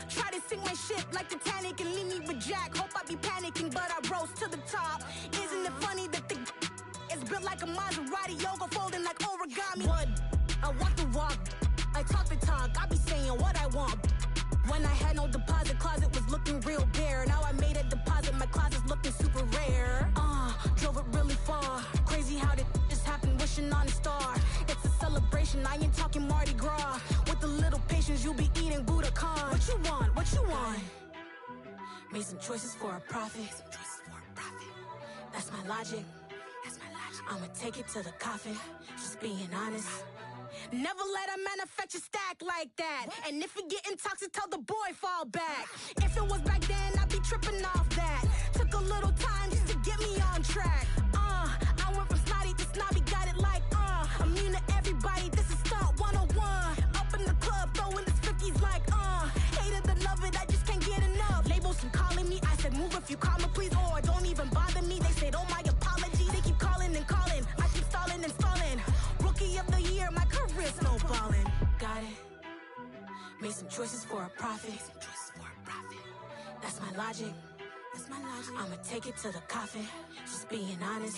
Try to sink my ship like Titanic and leave me with Jack. Hope I be panicking, but I rose to the top. Isn't it funny that the is built like a Maserati, yoga folding like origami? What? I walk the walk, I talk the talk. I be saying what I want. When I had no deposit, closet was looking real bare. Now I made a deposit, my closet's looking super rare. Drove it really far. Crazy how that just happened, wishing on a star. It's a celebration, I ain't talking Mardi Gras. With a little patience, you'll be eating Budokan. What you want? What you want? Made some choices for a profit. That's my logic. I'ma take it to the coffin. Just being honest. Never let a manufacture stack like that. And if it getting toxic, tell the boy fall back. If it was back then, I'd be tripping off that. Took a little time just to get me on track. I went from snotty to snobby, got it like immune to everybody, this is stunt 101. Up in the club, throwing the cookies like hate it or love it, I just can't get enough. Labels keep calling me, I said move if you call me please, or don't even bother me. They said oh my apologies, they keep calling and calling. I keep stalling and stalling. Rookie of the year, my career snowballing. Got it. Made some choices for a profit. That's my logic. I'ma take it to the coffin. Just being honest.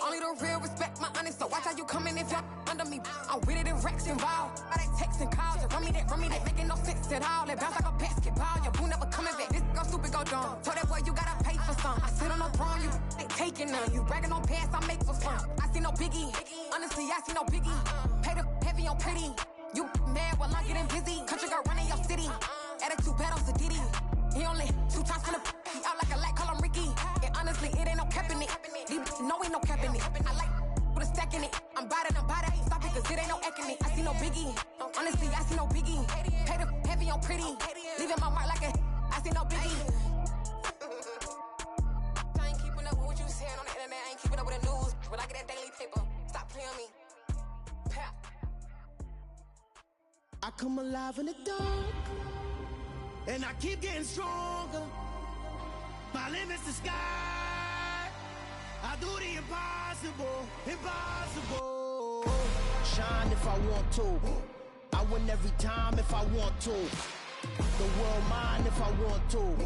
Only the real respect my honest, so watch how you coming if you're under me. I'm with it in Rex involved. All they texting calls, run me that, making no sense at all. They bounce like a basketball, your boo never coming back. This go stupid, go dumb. Told that boy you gotta pay for some. I sit on the throne, you ain't taking none. You bragging on pants, I make for fun. I see no biggie, honestly I see no biggie. Pay the heavy on pretty. You mad while I'm getting busy. Country girl running your city. Attitude bad on Sadiddy. He only 2 times from the he out like a light, call him Ricky. And honestly, it ain't no cap in it. These no ain't no cap in it. I like with a stack in it. I'm bad it. Stop it, cause it ain't no acting it. I see no biggie. Honestly, I see no biggie. Pay the heavy on pretty. Leaving my mark like a I see no biggie. I ain't keeping up with what you saying on the internet. I ain't keeping up with the news. But I get that daily paper. Stop playing on me. Pap. I come alive in the dark, and I keep getting stronger. My limit's the sky. I do the impossible, impossible. Shine if I want to. I win every time if I want to. The world mine if I want to.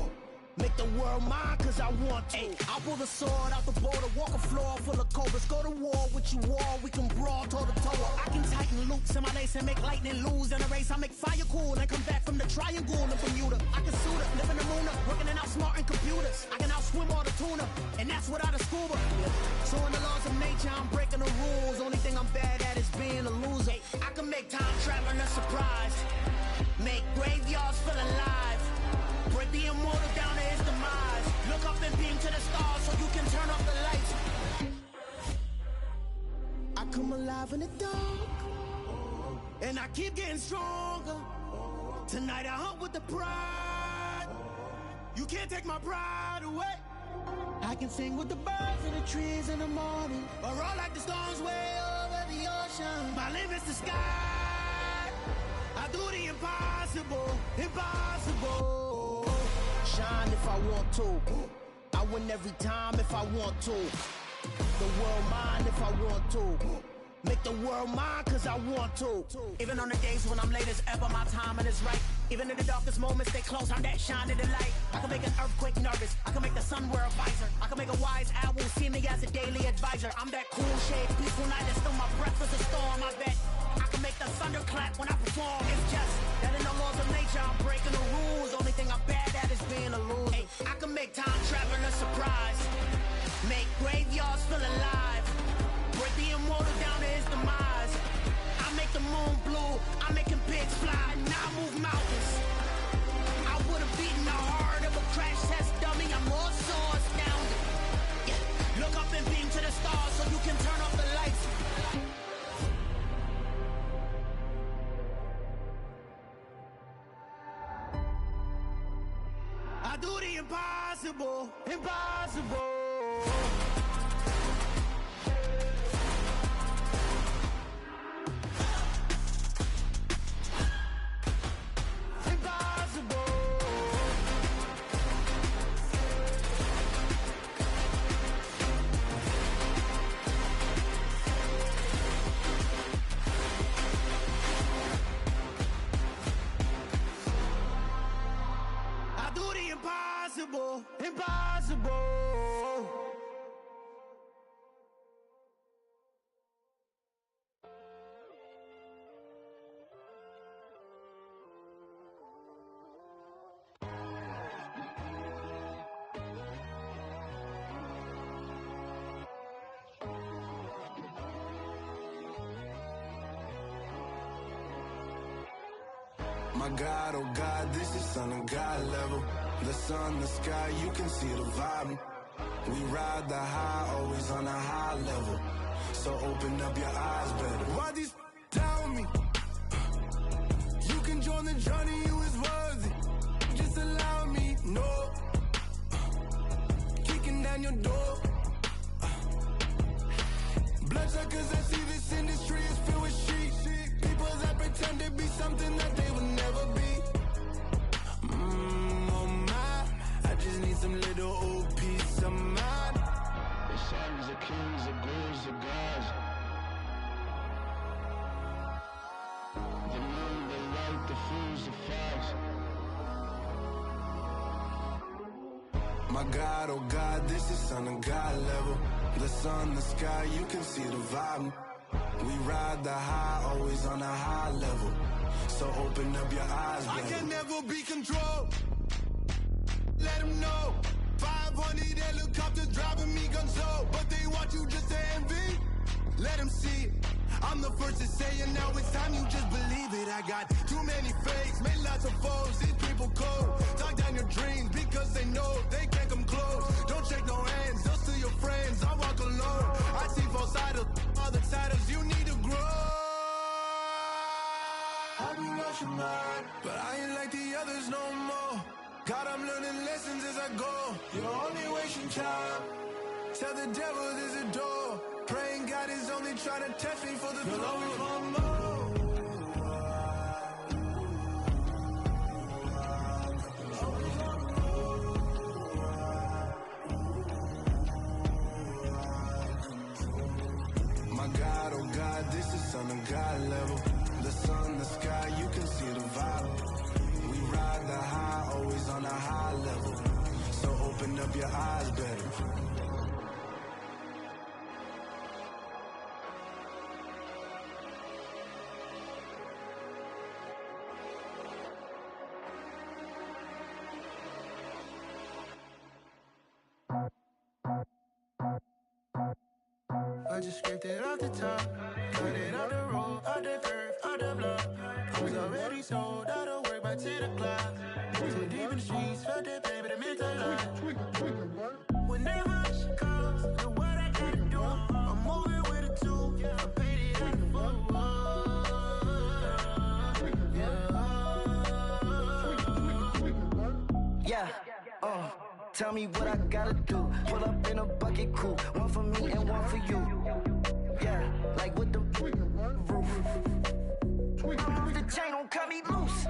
Make the world mine cause I want to. I pull the sword out the border, walk a floor full of cobras. Go to war with you all, we can brawl toe to toe. I can tighten loops in my lace and make lightning lose in a race. I make fire cool and come back from the triangle in Bermuda. I can suit up, live in the moon up, working and outsmarting computers. I can outswim all the tuna, and that's without a scuba. So in the laws of nature, I'm breaking the rules. Only thing I'm bad at is being a loser. I can make time traveling a surprise, make graveyards feel alive. Break the immortal down to his demise. Look up and beam to the stars so you can turn off the lights. I come alive in the dark, and I keep getting stronger. Tonight I hunt with the pride. You can't take my pride away. I can sing with the birds and the trees in the morning, or roll like the storms way over the ocean. My limit's the sky. I do the impossible, impossible. Shine if I want to. I win every time if I want to. The world mine if I want to. Make the world mine cause I want to. Even on the days when I'm late as ever, my timing is right. Even in the darkest moments, stay close, I'm that shining the light. I can make an earthquake nervous, I can make the sun wear a visor. I can make a wise owl see me as a daily advisor. I'm that cool shade, peaceful night, and still my breath is a storm, I bet. I can make the thunder clap when I perform. It's just that in the laws of nature, I'm breaking the rules. Only thing I'm bad at is being a loser. Hey, I can make time traveling a surprise, make graveyards feel alive. Break the immortal down to his demise. I make the moon blue, I'm making pigs fly, and I move mountains. I would've beaten the heart of a crash test dummy. I'm more so astounded. Yeah. Look up and beam to the stars so you can turn off the lights. I do the impossible, impossible. Impossible, impossible. My God, oh God, this is son of God level. The sun, the sky, you can see the vibe. We ride the high, always on a high level. So open up your eyes better. Why these tell me? You can join the journey, you is worthy. Just allow me, no. Kicking down your door. Bloodsuckers, I see this industry is filled with sheep. People that pretend to be something that they will never be. Oh my, I just need some little old peace of mind. The sons of kings, the ghouls, the gods. The moon, the light, the fools, the facts. My God, oh God, this is son of God level. The sun, the sky, you can see the vibe. We ride the high, always on a high level. So open up your eyes, baby. I can never be controlled. Let them know. 500 helicopters driving me gonzo. But they want you just to envy. Let them see it. I'm the first to say saying now it's time, you just believe it. I got too many fakes, made lots of foes. These people cold. Talk down your dreams because they know they can't come close. Don't shake no hands, just to your friends. I walk alone. I see both sides, other siders. You need to grow. I be rushing mine, but I ain't like the others no more. God, I'm learning lessons as I go. You're only wasting time. Tell the devil there's a door. Praying God is only trying to test me for the glory. You'll always want more. My God, oh God, this is Son of God level. The sun, the sky, you can see the vibe. We ride the high, always on a high level. So open up your eyes better. I just scraped it off the top, cut it off the road, off the curve, off the block. I was already sold out of work by 10 o'clock. Too deep in the streets, felt that pain, but it meant a lot. Whenever she calls, do what I gotta do. I'm moving with a two, I paid it out the book. Yeah, tell me what I gotta do. Pull up in a bucket crew, one for me and one for you. Yeah, like with the roof. I'm off the chain, don't cut me loose.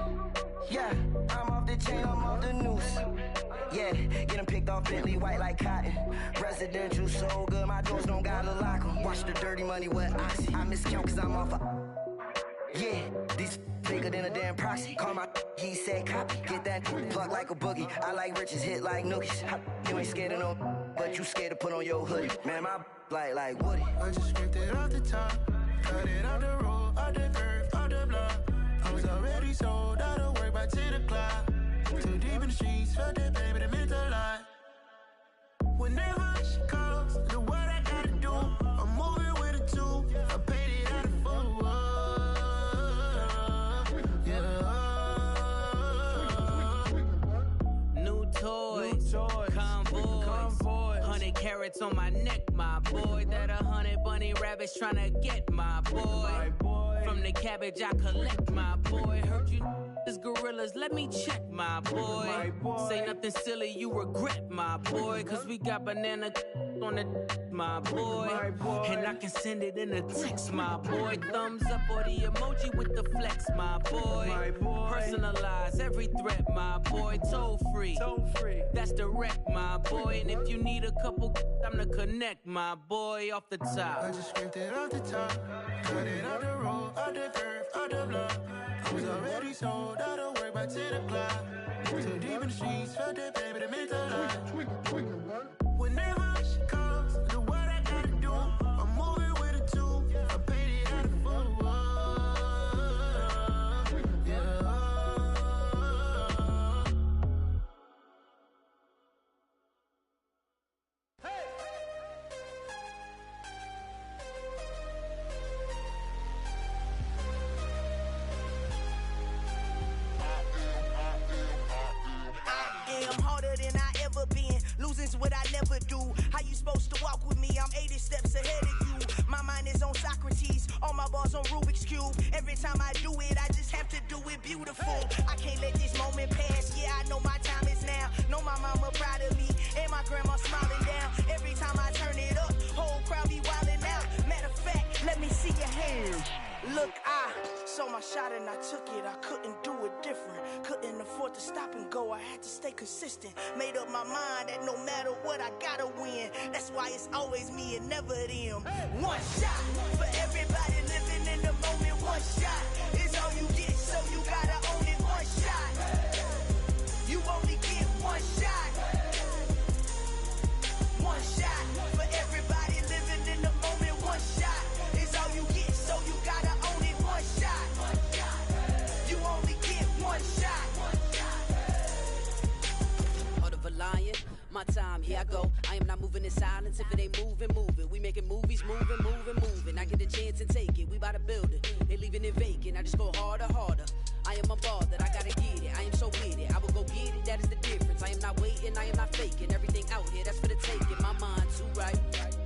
Yeah, I'm off the chain, I'm off the noose. Yeah, getting picked off Bentley, white like cotton. Residential so good, my doors don't gotta lock 'em. Watch the dirty money with oxy. I miscount cause I'm off yeah, these bigger than a damn proxy. Call my he said copy. Get that plug like a boogie. I like riches, hit like nookies. You ain't scared of no, but you scared to put on your hoodie. Man, my like Woody. I just scraped it off the top, cut it off the road, off the curve, off the block. I was already sold out of work by 10 o'clock. Too deep in the streets, felt that pain, but it meant a lot. Whenever she calls, do what I gotta do. I'm moving with a two, I paid it out of full. Toys, convoys, 100 carats on my neck, my boy. That 100 bunny rabbits tryna get my boy. From the cabbage I collect, my boy. Heard you is gorillas, let me check, my boy. Say nothing silly, you regret, my boy. Cause we got banana on the my boy. And I can send it in a text, my boy. Thumbs up or the emoji with the flex, my boy. Personalize every threat, my boy. Toll free. That's direct, my boy. And if you need a couple, I'm the connect, my boy. Off the top. I just scraped it off the top, cut it off the road, off the curve, off the block. I was already sold out of work by 10 o'clock. Too deep in the streets, felt that pain, but it meant a lot. Whenever she calls, do what I gotta do. I'm moving with a two, I paid it out of full. Losing's what I never do. How you supposed to walk with me? I'm 80 steps ahead of you. My mind is on Socrates, all my bars on Rubik's Cube. Every time I do it, I just have to do it beautiful. I can't let this moment pass. Yeah, I know my time is now. Know my mama proud of me, and my grandma smiling down. Every time I turn it up, whole crowd be wildin' out. Matter of fact, let me see your hands. Look, I saw my shot and I took it. I couldn't do it different. Couldn't afford to stop and go. I had to stay consistent. Made up my mind that no matter what, I gotta win. That's why it's always me and never them. One shot for everybody living in the moment. One shot is all you get, so you gotta own it. One shot. You only get one shot. One shot for everybody living in the moment. One shot is all you get, so you gotta own it. One shot. You only get one shot. Heart of a lion, my time, here I go. I am not moving in silence. If it ain't moving, move it. We making movies, moving. I get a chance and take it. We bout to build it. They leaving it vacant. I just go harder, harder. I am a ball that I gotta get it. I am so with it. I will go get it. That is the difference. I am not waiting. I am not faking. Everything out here, that's for the taking. My mind too right.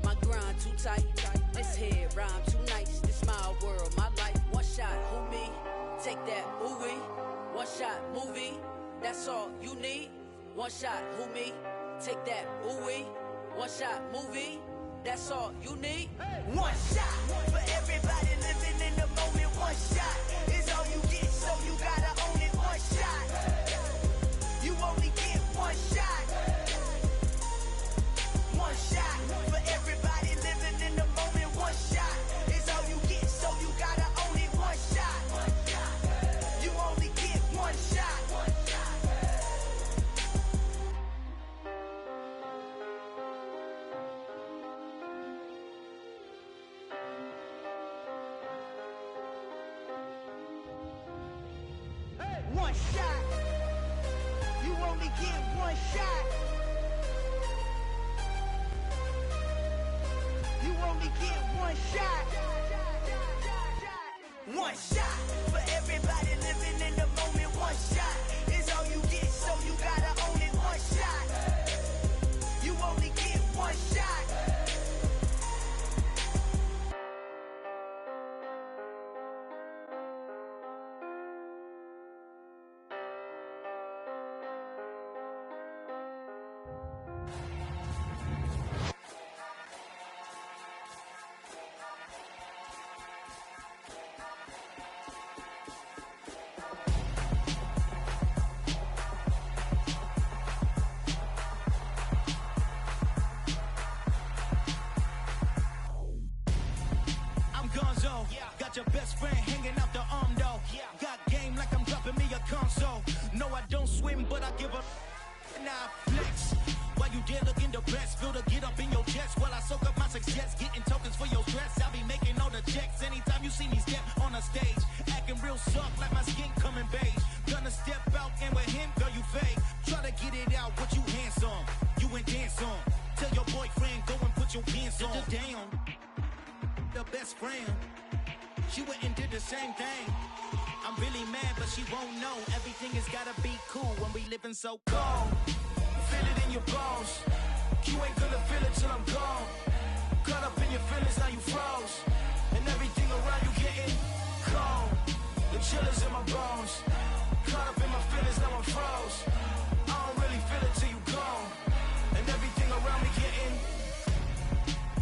My grind too tight. This head rhyme too nice. This my world, my life. One shot, who me? Take that, ooh wee. One shot, movie. That's all you need. One shot, who me? Take that, ooh wee. One shot, movie. That's all you need. One shot for everybody living in the moment. One shot is all you get, so you gotta own it. One shot. You only get one shot. One shot for everybody living in the moment. One shot is all you get, so you gotta own it. One shot. You only get one shot. One shot. You only get one shot. You only get one shot. One shot for everybody living in the moment. One shot is all you get, so you gotta own it. One shot. You only get one shot. Got your best friend hanging out the arm though. Got game like I'm dropping me a console. No, I don't swim, but I give a nah flex. While you there looking the best, feel the get up in your chest while I soak up my success, getting tokens for your stress. I'll be making all the checks anytime you see me step on a stage, acting real soft like my skin coming beige. Gonna step out and with him, girl, you fake. Try to get it out, what you handsome, you and dance on. Tell your boyfriend go and put your pants on. Down, the best friend. She went and did the same thing. I'm really mad, but she won't know. Everything has gotta be cool when we living so cold. Feel it in your bones. You ain't gonna feel it till I'm gone. Caught up in your feelings, now you froze. And everything around you getting cold. The chill is in my bones. Caught up in my feelings, now I'm froze. I don't really feel it till you gone. And everything around me getting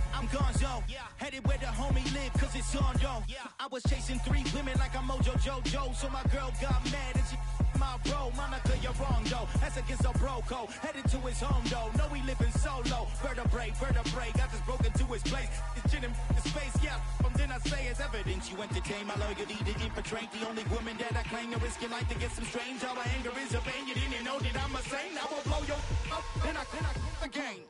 I'm gonzo, headed where the homie live, cause it's on, yo. I was chasing 3 women like I'm Mojo Jojo, so my girl got mad and she my bro. Monica, you're wrong, though. That's against a bro code. Headed to his home, though. No, he living solo. Vertebrae, got just broken to his place. It's chin in his face, yeah. From then I say it's evidence you entertain my loyalty to infiltrate. The only woman that I claim to risk your life to get some strange. All my anger is a pain. You didn't know that I'm a saint. I will blow your up, then I again.